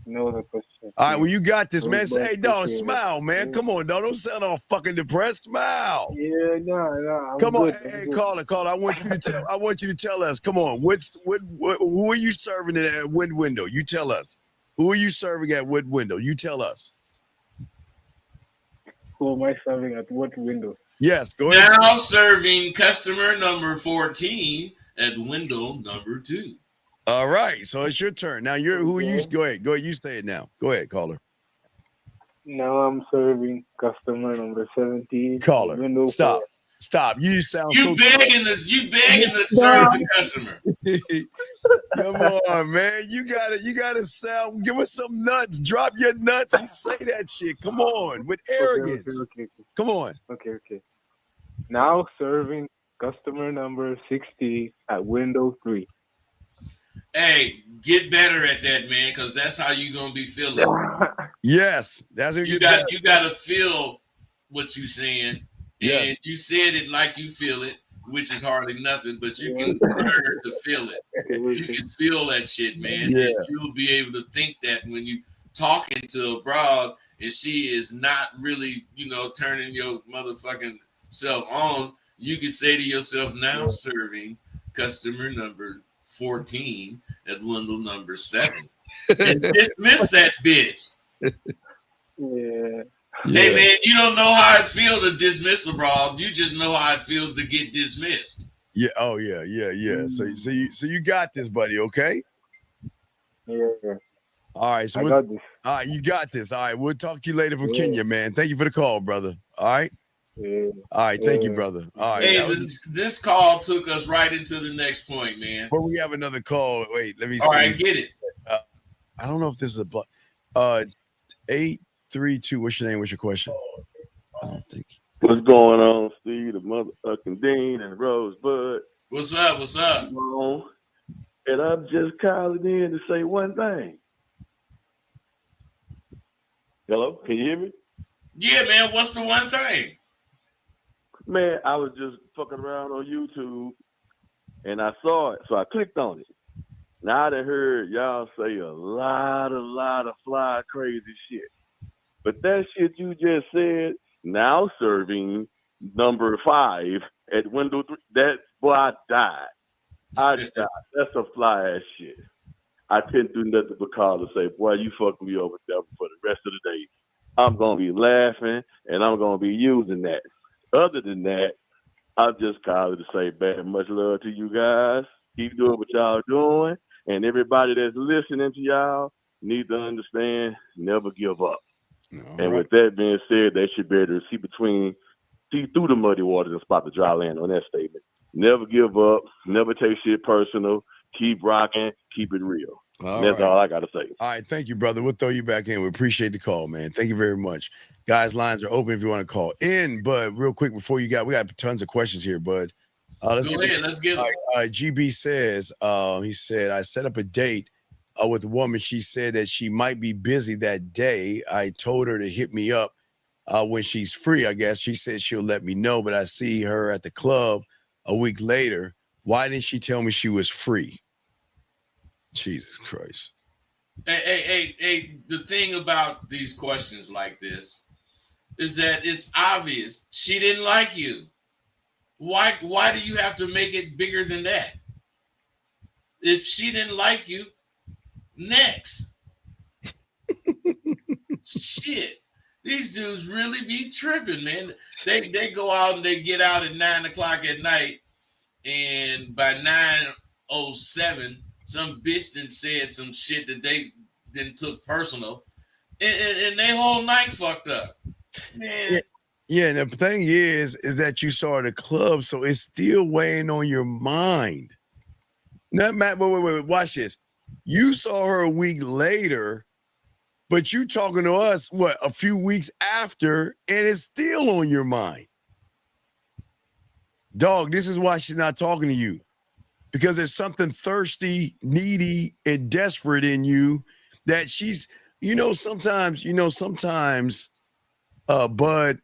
S6: No other question.
S3: All right, well, you got this, man. Say,
S6: Rosebud,
S3: hey, dog,
S6: appreciate it.
S3: smile, man.
S6: Yeah.
S3: Come on, dog. Don't sound all fucking depressed. Smile.
S6: Yeah, nah, I'm
S3: Come on,
S6: good.
S3: hey,
S6: I'm good.
S3: caller. I want you to tell us. Come on, who are you serving at Wind Window? You tell us. Who are you serving at Wind Window? You tell us.
S6: Who am I serving at what window?
S3: Yes, go ahead.
S1: Now serving customer number 14 at window number 2.
S3: All right, so it's your turn. Now who are you?
S6: Okay.
S3: Go ahead, you say it now. Go ahead, caller.
S6: Now I'm serving customer number 17.
S3: Caller,
S6: window
S3: stop.
S6: 4.
S3: Stop. You sound
S1: You
S3: so
S1: begging to serve the customer.
S3: Come on, man. You gotta sound. Give us some nuts. Drop your nuts and say that shit. Come on, with arrogance.
S6: Okay.
S3: Come on.
S6: Okay. Now serving customer number 60 at window 3.
S1: Hey, get better at that, man, because that's how you gonna be feeling.
S3: Yes, that's what
S1: You got to feel what you saying,
S3: Yeah.
S1: and you said it like you feel it, which is hardly nothing, but you can learn to feel it. You can feel that shit, man.
S3: Yeah.
S1: And you'll be able to think that when you talking to a broad and she is not really, turning your motherfucking self on, you can say to yourself, now serving customer number 14 at window number 7. And dismiss that bitch.
S6: Yeah.
S1: Hey man, you don't know how it feels to dismiss a broad. You just know how it feels to get dismissed.
S3: Yeah. Oh yeah. So you got this, buddy. Okay.
S6: Yeah.
S3: All right. So
S6: I got this.
S3: all right, you got this. All right. We'll talk to you later from
S6: Yeah.
S3: Kenya, man. Thank you for the call, brother. All right.
S6: Yeah.
S3: All right. Thank you,
S6: Yeah.
S3: brother. All right.
S1: Hey, this call took us right into the next point, man.
S3: But we have another call. Wait, let me see.
S1: All right, get it.
S3: I don't know if this is a 832. What's your name? What's your question? I don't think.
S7: What's going on, Steve? The motherfucking Dean and Rosebud.
S1: What's up? What's up?
S7: And I'm just calling in to say one thing. Hello, can you hear me?
S1: Yeah, man. What's the one thing?
S7: Man, I was just fucking around on YouTube and I saw it, so I clicked on it. Now I done heard y'all say a lot of fly crazy shit. But that shit you just said, now serving number 5 at window 3, that boy, I died. That's a fly ass shit. I couldn't do nothing but call to say, boy, you fucked me over there for the rest of the day. I'm gonna be laughing and I'm gonna be using that. Other than that, I'm just calling to say, man, much love to you guys. Keep doing what y'all doing. And everybody that's listening to y'all need to understand, never give up. And with that being said, they should be able to see through the muddy waters and spot the dry land on that statement. Never give up. Never take shit personal. Keep rocking. Keep it real. That's all I got to say.
S3: All right. Thank you, brother. We'll throw you back in. We appreciate the call, man. Thank you very much. Guys, lines are open if you want to call in. But real quick, before we got tons of questions here, bud.
S1: Let's get it.
S3: All right, GB says, he said, I set up a date with a woman. She said that she might be busy that day. I told her to hit me up when she's free, I guess. She said she'll let me know, but I see her at the club a week later. Why didn't she tell me she was free? Jesus Christ.
S1: Hey, the thing about these questions like this is that it's obvious she didn't like you. Why do you have to make it bigger than that? If she didn't like you, next. Shit. These dudes really be tripping, man. They go out and they get out at 9 o'clock at night, and by 9:07, some bitch done said some shit that they then took personal, and they whole night fucked up. Man.
S3: Yeah, and the thing is that you saw her at a club, so it's still weighing on your mind. Now, Matt, wait, watch this. You saw her a week later, but you talking to us, a few weeks after, and it's still on your mind. Dog, this is why she's not talking to you. Because there's something thirsty, needy, and desperate in you that she's, sometimes, Bud,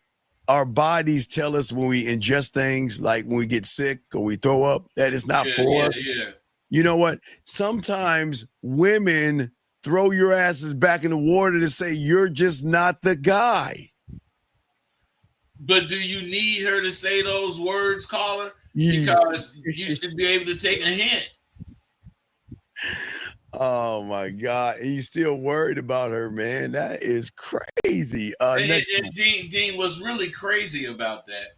S3: our bodies tell us when we ingest things, like when we get sick or we throw up, that it's not for us.
S1: Yeah.
S3: You know what? Sometimes women throw your asses back in the water to say you're just not the guy.
S1: But do you need her to say those words, caller?
S3: Yeah.
S1: Because you should be able to take a hint.
S3: Oh my God. He's still worried about her, man. That is crazy.
S1: And Dean, what's really crazy about that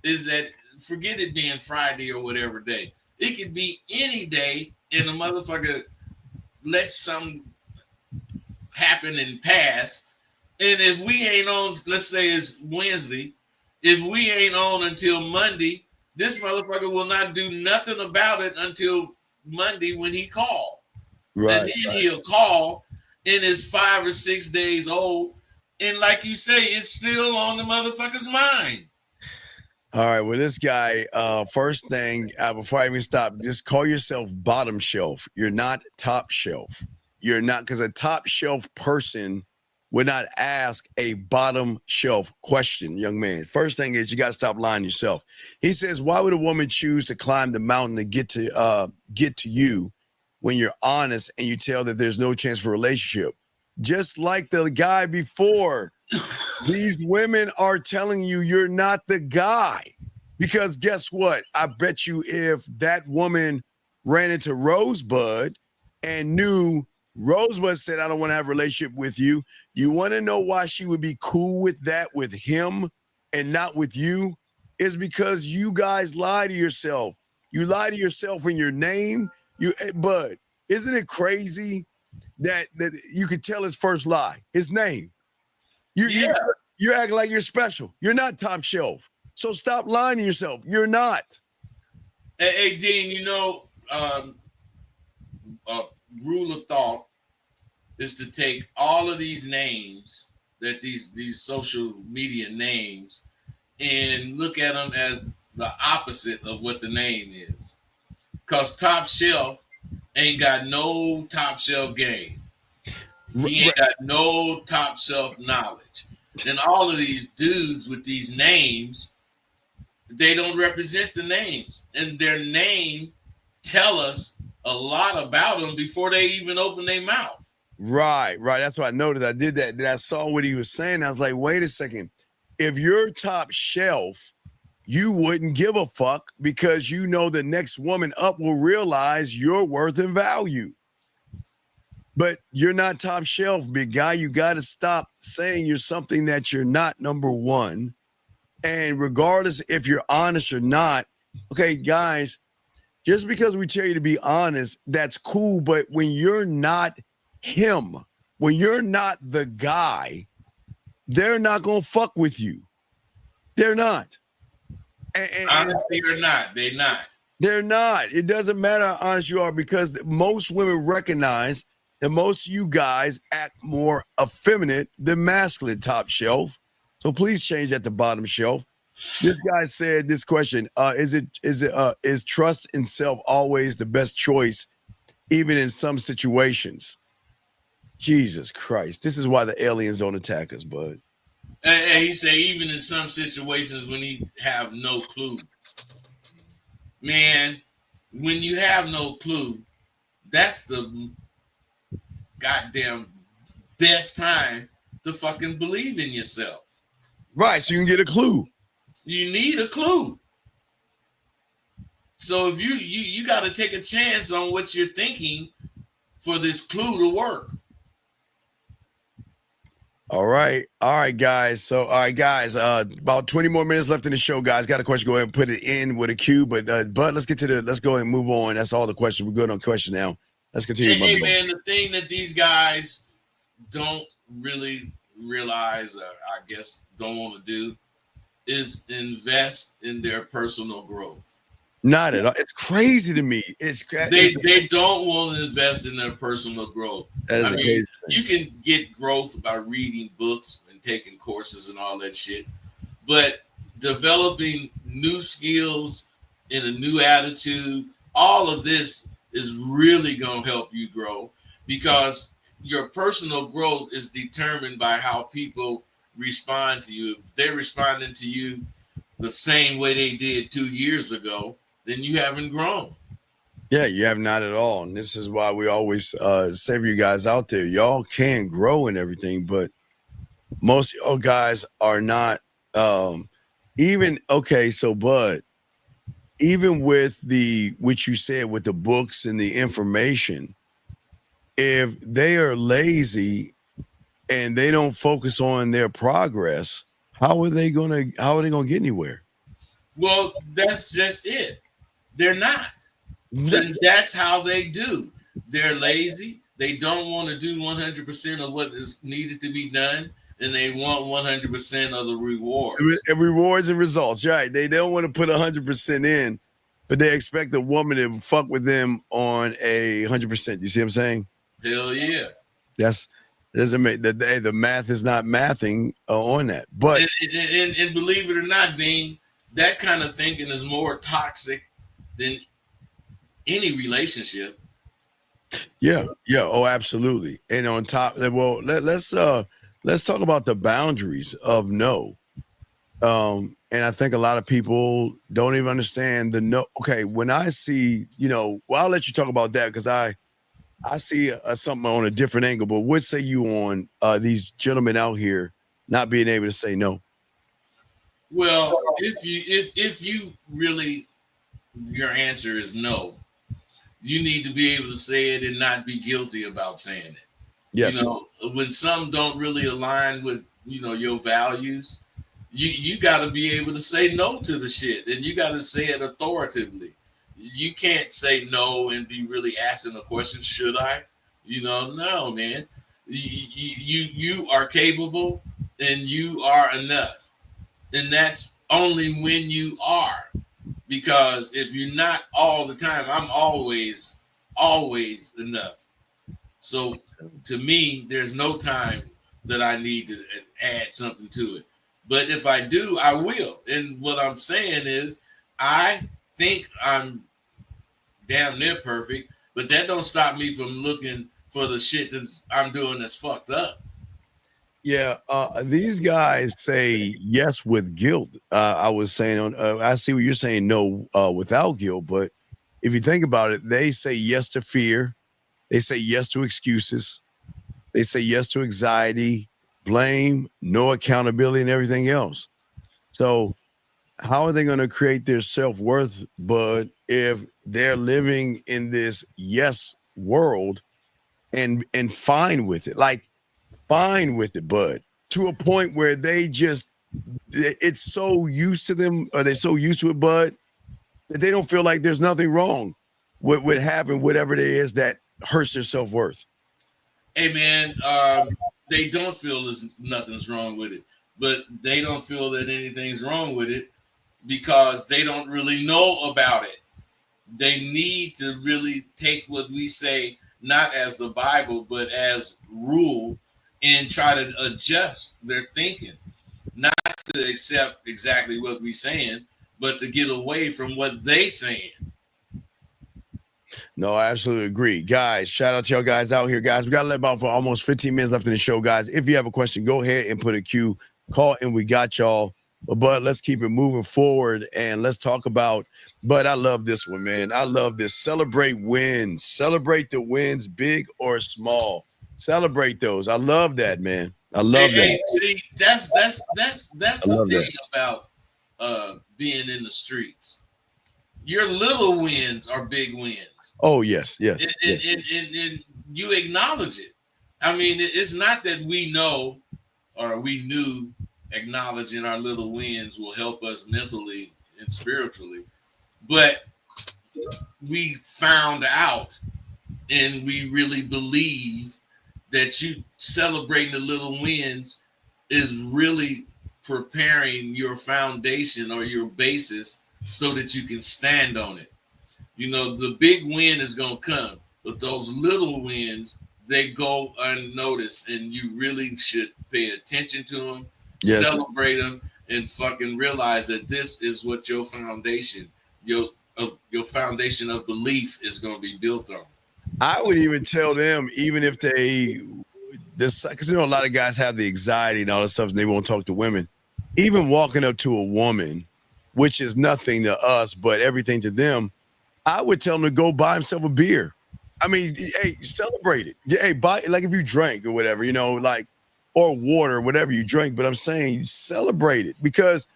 S1: is that, forget it being Friday or whatever day, it could be any day, and the motherfucker lets something happen and pass. And if we ain't on, let's say it's Wednesday, if we ain't on until Monday, this motherfucker will not do nothing about it until Monday when he called.
S3: Right.
S1: And then he'll call, and it's 5 or 6 days old. And like you say, it's still on the motherfucker's mind.
S3: All right. Well, this guy, first thing, before I even stop, just call yourself bottom shelf. You're not top shelf. You're not, because a top shelf person would not ask a bottom shelf question, young man. First thing is you got to stop lying to yourself. He says, why would a woman choose to climb the mountain to get to you when you're honest and you tell that there's no chance for a relationship? Just like the guy before, these women are telling you you're not the guy. Because guess what? I bet you if that woman ran into Rosebud and knew Rosebud said, I don't want to have a relationship with you, you want to know why she would be cool with that with him and not with you? Is because you guys lie to yourself. You lie to yourself in your name. Bud, isn't it crazy that you could tell his first lie, his name? You're acting like you're special. You're not top shelf. So stop lying to yourself. You're not.
S1: Hey Dean, you know, rule of thought is to take all of these names, that these social media names, and look at them as the opposite of what the name is. Because top shelf ain't got no top shelf game. He ain't got no top shelf knowledge. And all of these dudes with these names, they don't represent the names. And their name tell us a lot about them before they even open their mouth.
S3: Right. That's what I noticed. I did that. Then I saw what he was saying. I was like, wait a second. If you're top shelf, you wouldn't give a fuck because you know the next woman up will realize your worth and value. But you're not top shelf, big guy. You got to stop saying you're something that you're not, number one. And regardless if you're honest or not, okay, guys, just because we tell you to be honest, that's cool. But when you're not him, when you're not the guy, they're not going to fuck with you. They're not.
S1: Honestly or not, they're not.
S3: They're not. It doesn't matter how honest you are because most women recognize that most of you guys act more effeminate than masculine, top shelf. So please change that to bottom shelf. This guy said this question, is trust in self always the best choice, even in some situations? Jesus Christ. This is why the aliens don't attack us, bud.
S1: And he said even in some situations when he have no clue. Man, when you have no clue, that's the goddamn best time to fucking believe in yourself.
S3: Right, so you can get a clue.
S1: You need a clue. So if you got to take a chance on what you're thinking for this clue to work.
S3: All right, guys. So, about 20 more minutes left in the show, guys. Got a question? Go ahead and put it in with a Q. But let's go ahead and move on. That's all the questions. We're good on questions now. Let's continue.
S1: Hey, man, the thing that these guys don't really realize, or I guess don't want to do, is invest in their personal growth.
S3: Not at all. It's crazy to me.
S1: They don't want to invest in their personal growth. I mean, you can get growth by reading books and taking courses and all that shit, but developing new skills and a new attitude, all of this is really going to help you grow because your personal growth is determined by how people respond to you. If they're responding to you the same way they did 2 years ago, then you haven't grown.
S3: Yeah, you have not at all. And this is why we always say for you guys out there, y'all can grow and everything, but most of y'all guys are not even okay. So, but even with which you said with the books and the information, if they are lazy and they don't focus on their progress, how are they gonna get anywhere?
S1: Well, that's just it. They're not. And that's how they do. They're lazy. They don't want to do 100% of what is needed to be done, and they want 100% of the rewards.
S3: Rewards and results, right? They don't want to put 100% in, but they expect a woman to fuck with them on 100%. You see what I'm saying?
S1: Hell yeah.
S3: That's doesn't make the math is not mathing on that. But
S1: and believe it or not, Dean, that kind of thinking is more toxic than any relationship.
S3: Yeah. Oh, absolutely. And on top, well, let's talk about the boundaries of no. And I think a lot of people don't even understand the no. Okay, when I see, well, I'll let you talk about that because I see something on a different angle. But what say you on these gentlemen out here not being able to say no?
S1: Well, if you really, your answer is no, you need to be able to say it and not be guilty about saying it.
S3: Yes.
S1: When some don't really align with your values, you got to be able to say no to the shit, and you got to say it authoritatively. You can't say no and be really asking the question, should I? No, man. You are capable and you are enough. And that's only when you are. Because if you're not all the time, I'm always enough. So to me, there's no time that I need to add something to it. But if I do, I will. And what I'm saying is, I think I'm damn near perfect, but that don't stop me from looking for the shit that I'm doing that's fucked up.
S3: Yeah, these guys say yes with guilt. I was saying, I see what you're saying, no without guilt. But if you think about it, they say yes to fear. They say yes to excuses. They say yes to anxiety, blame, no accountability, and everything else. So how are they going to create their self-worth, but if they're living in this yes world and fine with it, like fine with it, bud, to a point where it's so used to them, or they're so used to it, bud, that they don't feel like there's nothing wrong with having whatever it is that hurts their self-worth.
S1: Hey man, they don't feel nothing's wrong with it, but they don't feel that anything's wrong with it because they don't really know about it. They need to really take what we say not as the Bible, but as rule, and try to adjust their thinking, not to accept exactly what we're saying, but to get away from what they saying.
S3: No, I absolutely agree. Guys, shout out to y'all guys out here, guys. We got to let about for almost 15 minutes left in the show, guys. If you have a question, go ahead and put a Q, call, and we got y'all. But let's keep it moving forward and let's talk about. But I love this one, man. I love this. Celebrate wins. Celebrate the wins, big or small. Celebrate those. I love that, man. I love that.
S1: Hey, see, that's the thing about being in the streets. Your little wins are big wins.
S3: Oh, yes.
S1: And you acknowledge it. I mean, it's not that we know or we knew acknowledging our little wins will help us mentally and spiritually, but we found out and we really believe that you celebrating the little wins is really preparing your foundation or your basis so that you can stand on it. The big win is going to come, but those little wins, they go unnoticed, and you really should pay attention to them, celebrate them, and fucking realize that this is what your foundation, your foundation of belief is going to be built on.
S3: I would even tell them, even if they, this, because a lot of guys have the anxiety and all this stuff, and they won't talk to women. Even walking up to a woman, which is nothing to us, but everything to them, I would tell him to go buy himself a beer. I mean, hey, celebrate it. Hey, buy, like if you drank or whatever, like, or water, whatever you drink. But I'm saying celebrate it, because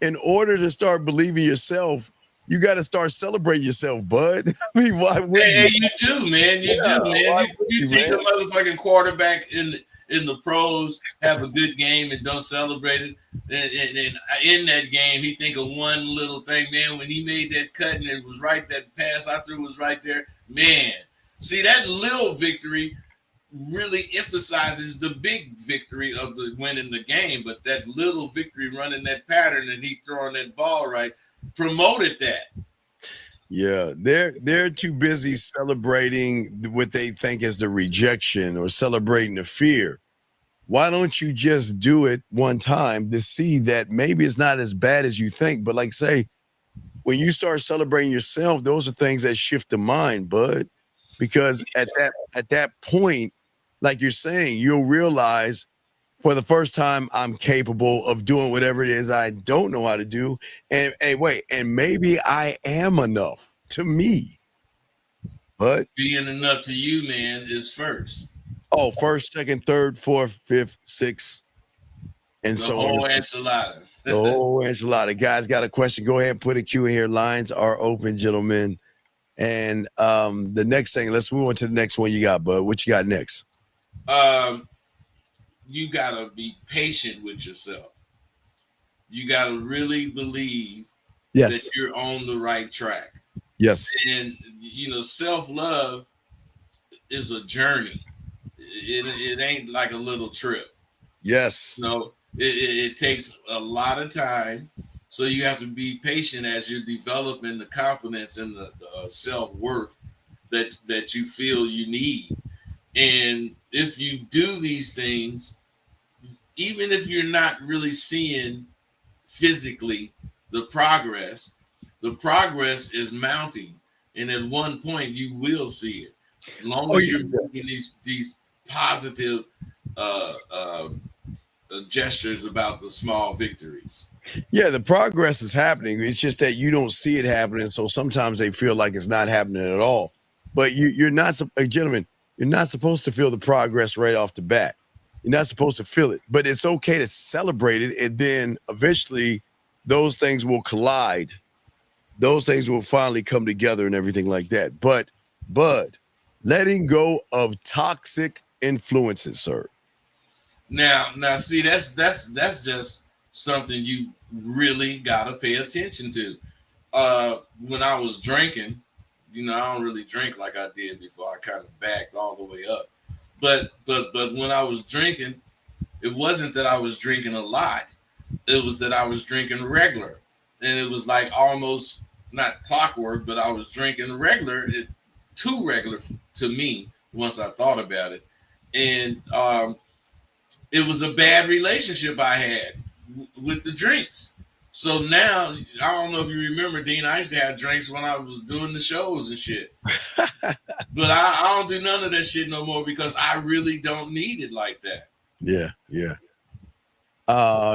S3: in order to start believing yourself, you got to start celebrating yourself, bud. I mean, why would
S1: Hey, you do, man. You do, man. You think
S3: man?
S1: a motherfucking quarterback in the pros have a good game and don't celebrate it? And in that game, he think of one little thing, man. When he made that cut and it was right, that pass I threw was right there, man. See, that little victory really emphasizes the big victory of the winning the game, but that little victory running that pattern and he throwing that ball right promoted that.
S3: Yeah, they're too busy celebrating what they think is the rejection or celebrating the fear. Why don't you just do it one time to see that maybe it's not as bad as you think? But like say, when you start celebrating yourself, those are things that shift the mind, bud. Because at that point, like you're saying, you'll realize for the first time I'm capable of doing whatever it is I don't know how to do. And wait, and maybe I am enough to me. But
S1: being enough to you, man, is first.
S3: Oh, first, second, third, fourth, fifth, sixth, and
S1: the
S3: so
S1: whole
S3: on.
S1: enchilada.
S3: The whole enchilada. Guys, got a question? Go ahead and put a Q in here. Lines are open, gentlemen. And the next thing, let's move on to the next one you got, bud. What you got next?
S1: You gotta be patient with yourself. You gotta really believe
S3: Yes.
S1: that you're on the right track.
S3: Yes.
S1: And self-love is a journey. It ain't like a little trip.
S3: Yes.
S1: It takes a lot of time. So you have to be patient as you're developing the confidence and the self-worth that you feel you need. And if you do these things, even if you're not really seeing physically the progress is mounting. And at one point you will see it. As long as you're making these positive gestures about the small victories.
S3: Yeah, the progress is happening. It's just that you don't see it happening. So sometimes they feel like it's not happening at all. But you're not, gentlemen, you're not supposed to feel the progress right off the bat. You're not supposed to feel it. But it's okay to celebrate it. And then eventually those things will collide. Those things will finally come together and everything like that. But letting go of toxic influences, sir.
S1: Now, see, that's just something you really gotta pay attention to. When I was drinking, I don't really drink like I did before. I kind of backed all the way up. But when I was drinking, it wasn't that I was drinking a lot. It was that I was drinking regular, and it was like almost not clockwork, but I was drinking regular, too regular to me once I thought about it, and it was a bad relationship I had with the drinks. So now, I don't know if you remember, Dean, I used to have drinks when I was doing the shows and shit. But I don't do none of that shit no more because I really don't need it like that.
S3: Yeah.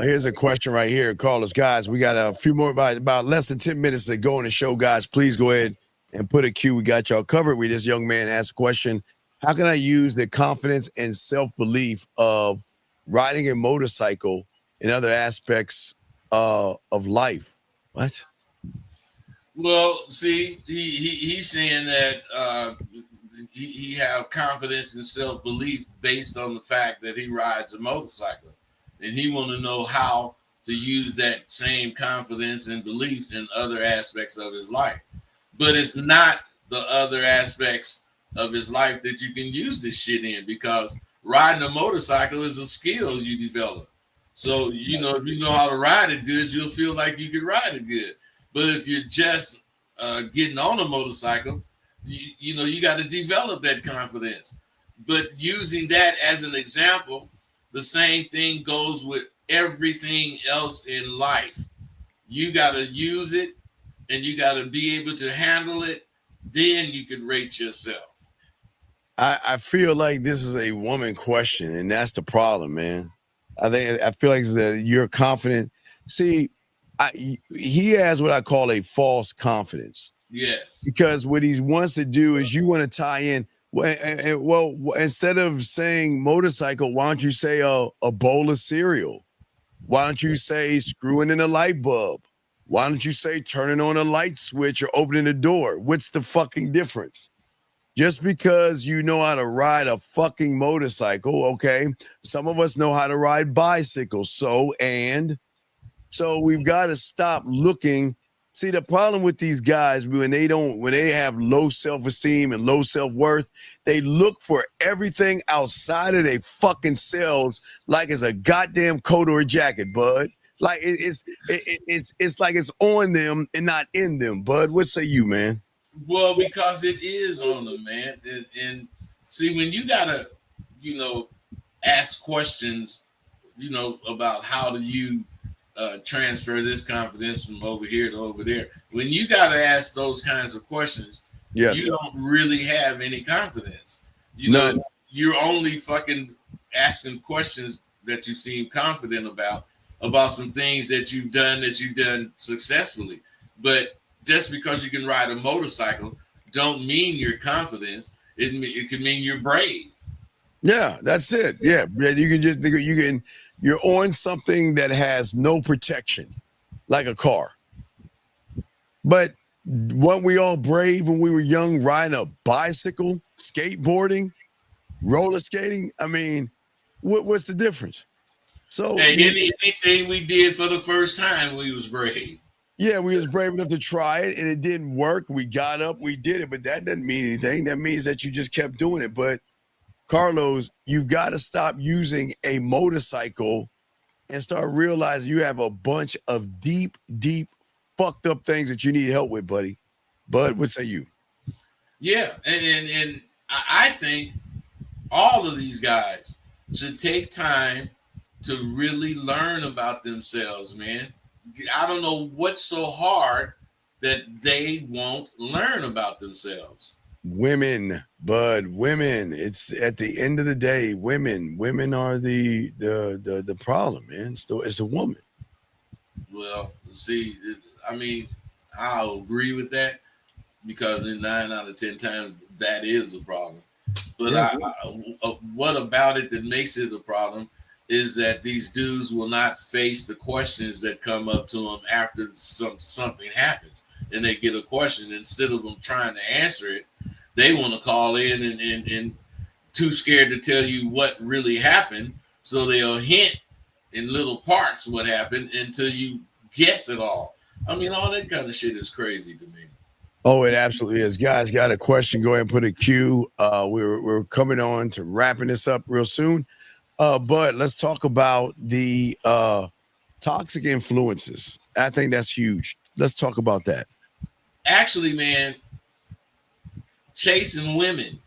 S3: Here's a question right here. Callers, guys, we got a few more, about less than 10 minutes to go in the show, guys. Please go ahead and put a Q. We got y'all covered. This young man asked a question. How can I use the confidence and self-belief of riding a motorcycle and other aspects of life? What?
S1: Well, see, he's saying that he have confidence and self-belief based on the fact that he rides a motorcycle, and he want to know how to use that same confidence and belief in other aspects of his life. But it's not the other aspects of his life that you can use this shit in, because riding a motorcycle is a skill you develop. So, if you know how to ride it good, you'll feel like you can ride it good. But if you're just getting on a motorcycle, you got to develop that confidence. But using that as an example, the same thing goes with everything else in life. You got to use it, and you got to be able to handle it. Then you could rate yourself.
S3: I feel like this is a woman question, and that's the problem, man. I feel like you're confident. See, he has what I call a false confidence
S1: Yes.
S3: because what he wants to do is you want to tie in. Well, instead of saying motorcycle, why don't you say a bowl of cereal? Why don't you say screwing in a light bulb? Why don't you say turning on a light switch or opening the door? What's the fucking difference? Just because you know how to ride a fucking motorcycle, okay? Some of us know how to ride bicycles. So we've got to stop looking. See, the problem with these guys when they have low self-esteem and low self-worth, they look for everything outside of their fucking selves like it's a goddamn coat or a jacket, bud. Like it's like it's on them and not in them, bud. What say you, man?
S1: Well, because it is on them, man. And see, when you gotta, ask questions, about how do you transfer this confidence from over here to over there. When you gotta ask those kinds of questions,
S3: Yes.
S1: you don't really have any confidence.
S3: None.
S1: You're only fucking asking questions that you seem confident about some things that you've done successfully. But just because you can ride a motorcycle don't mean you're confident. It can mean you're brave.
S3: Yeah, that's it. Yeah, you can just you're on something that has no protection, like a car. But weren't we all brave when we were young, riding a bicycle, skateboarding, roller skating? I mean, what's the difference? So
S1: Hey, anything we did for the first time, we was brave.
S3: yeah, we was brave enough to try it, and it didn't work. We got up, we did it, but that doesn't mean anything. That means that you just kept doing it. But Carlos, you've got to stop using a motorcycle and start realizing you have a bunch of deep, fucked up things that you need help with, buddy. Bud, what say you?
S1: Yeah, and I think all of these guys should take time to really learn about themselves, man. I don't know what's so hard that they won't learn about themselves.
S3: Women, Bud, women. It's at the end of the day, women are the problem, man. It's the woman.
S1: Well, see, I mean, I'll agree with that because in 9 out of 10 times that is the problem. But
S3: Yeah.
S1: what about it that makes it a problem is that these dudes will not face the questions that come up to them after something happens, and they get a question instead of them trying to answer it. They want to call in and too scared to tell you what really happened, so they'll hint in little parts what happened until you guess it all. I mean, all that kind of shit is crazy to me.
S3: Oh, it absolutely is. Guys, got a question? Go ahead and put a Q. We're coming on to wrapping this up real soon. But let's talk about the toxic influences. I think that's huge. Let's talk about that.
S1: Actually, man, chasing women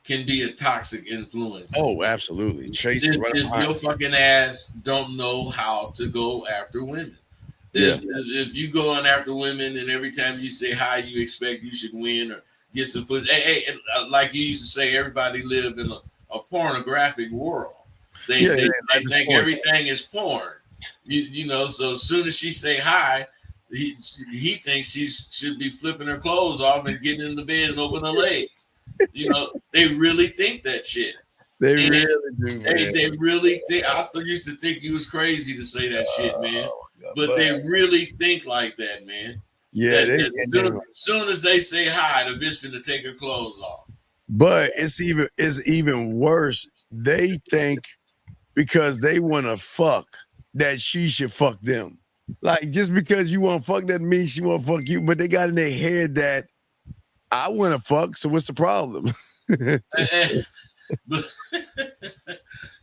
S1: can be a toxic influence.
S3: Oh, absolutely. Chasing
S1: if your fucking ass don't know how to go after women. If you going after women and every time you say hi, you expect you should win or get some pussy. Hey, like you used to say, everybody live in a pornographic world. They think everything is porn. So as soon as she say hi, he thinks she should be flipping her clothes off and getting in the bed and open her legs. They really think that shit.
S3: They really do.
S1: They really think. I used to think you was crazy to say that shit, man. But they really think like that, man.
S3: Yeah.
S1: As soon as they say hi, the bitch finna take her clothes off.
S3: But it's even worse. They think because they want to fuck that she should fuck them. Like just because you want to fuck doesn't mean she want to fuck you. But they got in their head that I want to fuck. So what's the problem?
S1: But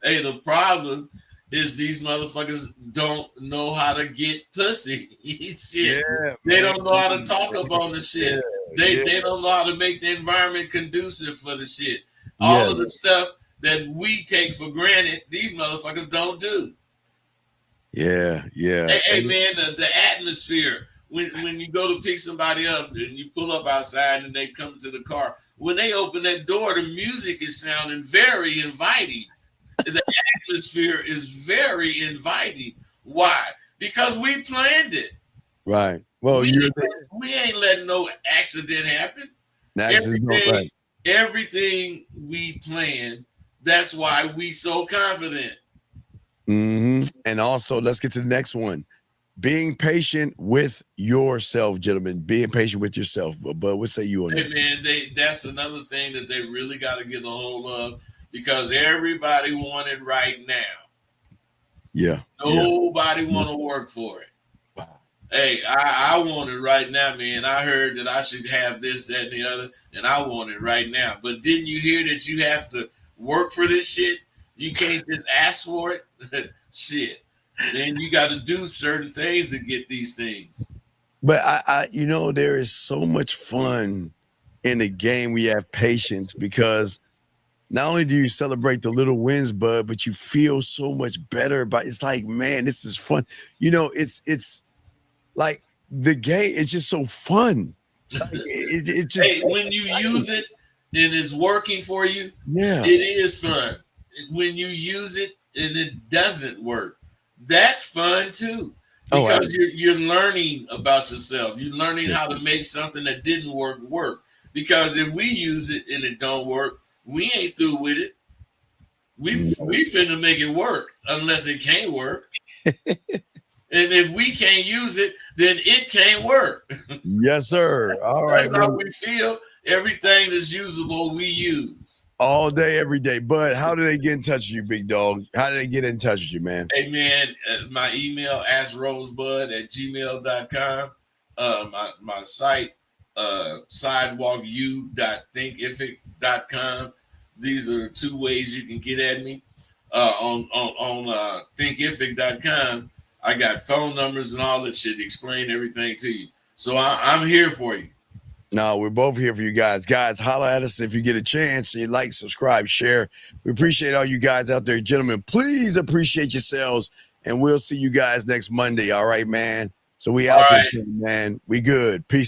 S1: hey, the problem is these motherfuckers don't know how to get pussy. Shit. Yeah, they don't know how to talk up on the shit. They don't know how to make the environment conducive for the shit. All of the stuff that we take for granted, these motherfuckers don't do.
S3: Yeah.
S1: Hey man, the atmosphere when you go to pick somebody up and you pull up outside and they come to the car, when they open that door, the music is sounding very inviting. The atmosphere is very inviting. Why? Because we planned it.
S3: Right. Well,
S1: We ain't letting no accident happen.
S3: right.
S1: Everything we planned. That's why we so confident.
S3: And also, let's get to the next one. Being patient with yourself, gentlemen. Being patient with yourself. But what say you on
S1: Hey
S3: that?
S1: man, that's another thing that they really got to get a hold of, because everybody want it right now.
S3: Yeah.
S1: Nobody want to work for it.
S3: Wow.
S1: Hey, I want it right now, man. I heard that I should have this, that, and the other, and I want it right now. But didn't you hear that you have to work for this shit? You can't just ask for it. Shit. Then you got to do certain things to get these things.
S3: But I there is so much fun in the game. We have patience because not only do you celebrate the little wins, bud, but you feel so much better about it's like, man, this is fun. It's like the game, it's just so fun. Like, it just
S1: hey, when you use it and it's working for you,
S3: yeah,
S1: it is fun. When you use it and it doesn't work, that's fun too. Because you're learning about yourself. You're learning how to make something that didn't work. Because if we use it and it don't work, we ain't through with it. We finna make it work unless it can't work. And if we can't use it, then it can't work.
S3: Yes, sir. All right.
S1: That's how we feel. Everything that's usable, we use.
S3: All day, every day. But how do they get in touch with you, big dog? How do they get in touch with you, man?
S1: Hey, man, my email, askrosebud@gmail.com. My site, sidewalku.thinkific.com. These are 2 ways you can get at me. On thinkific.com, I got phone numbers and all that shit to explain everything to you. So I'm here for you.
S3: No, we're both here for you guys. Guys, holler at us if you get a chance. You like, subscribe, share. We appreciate all you guys out there. Gentlemen, please appreciate yourselves. And we'll see you guys next Monday. All right, man. So we out there, man. We good. Peace.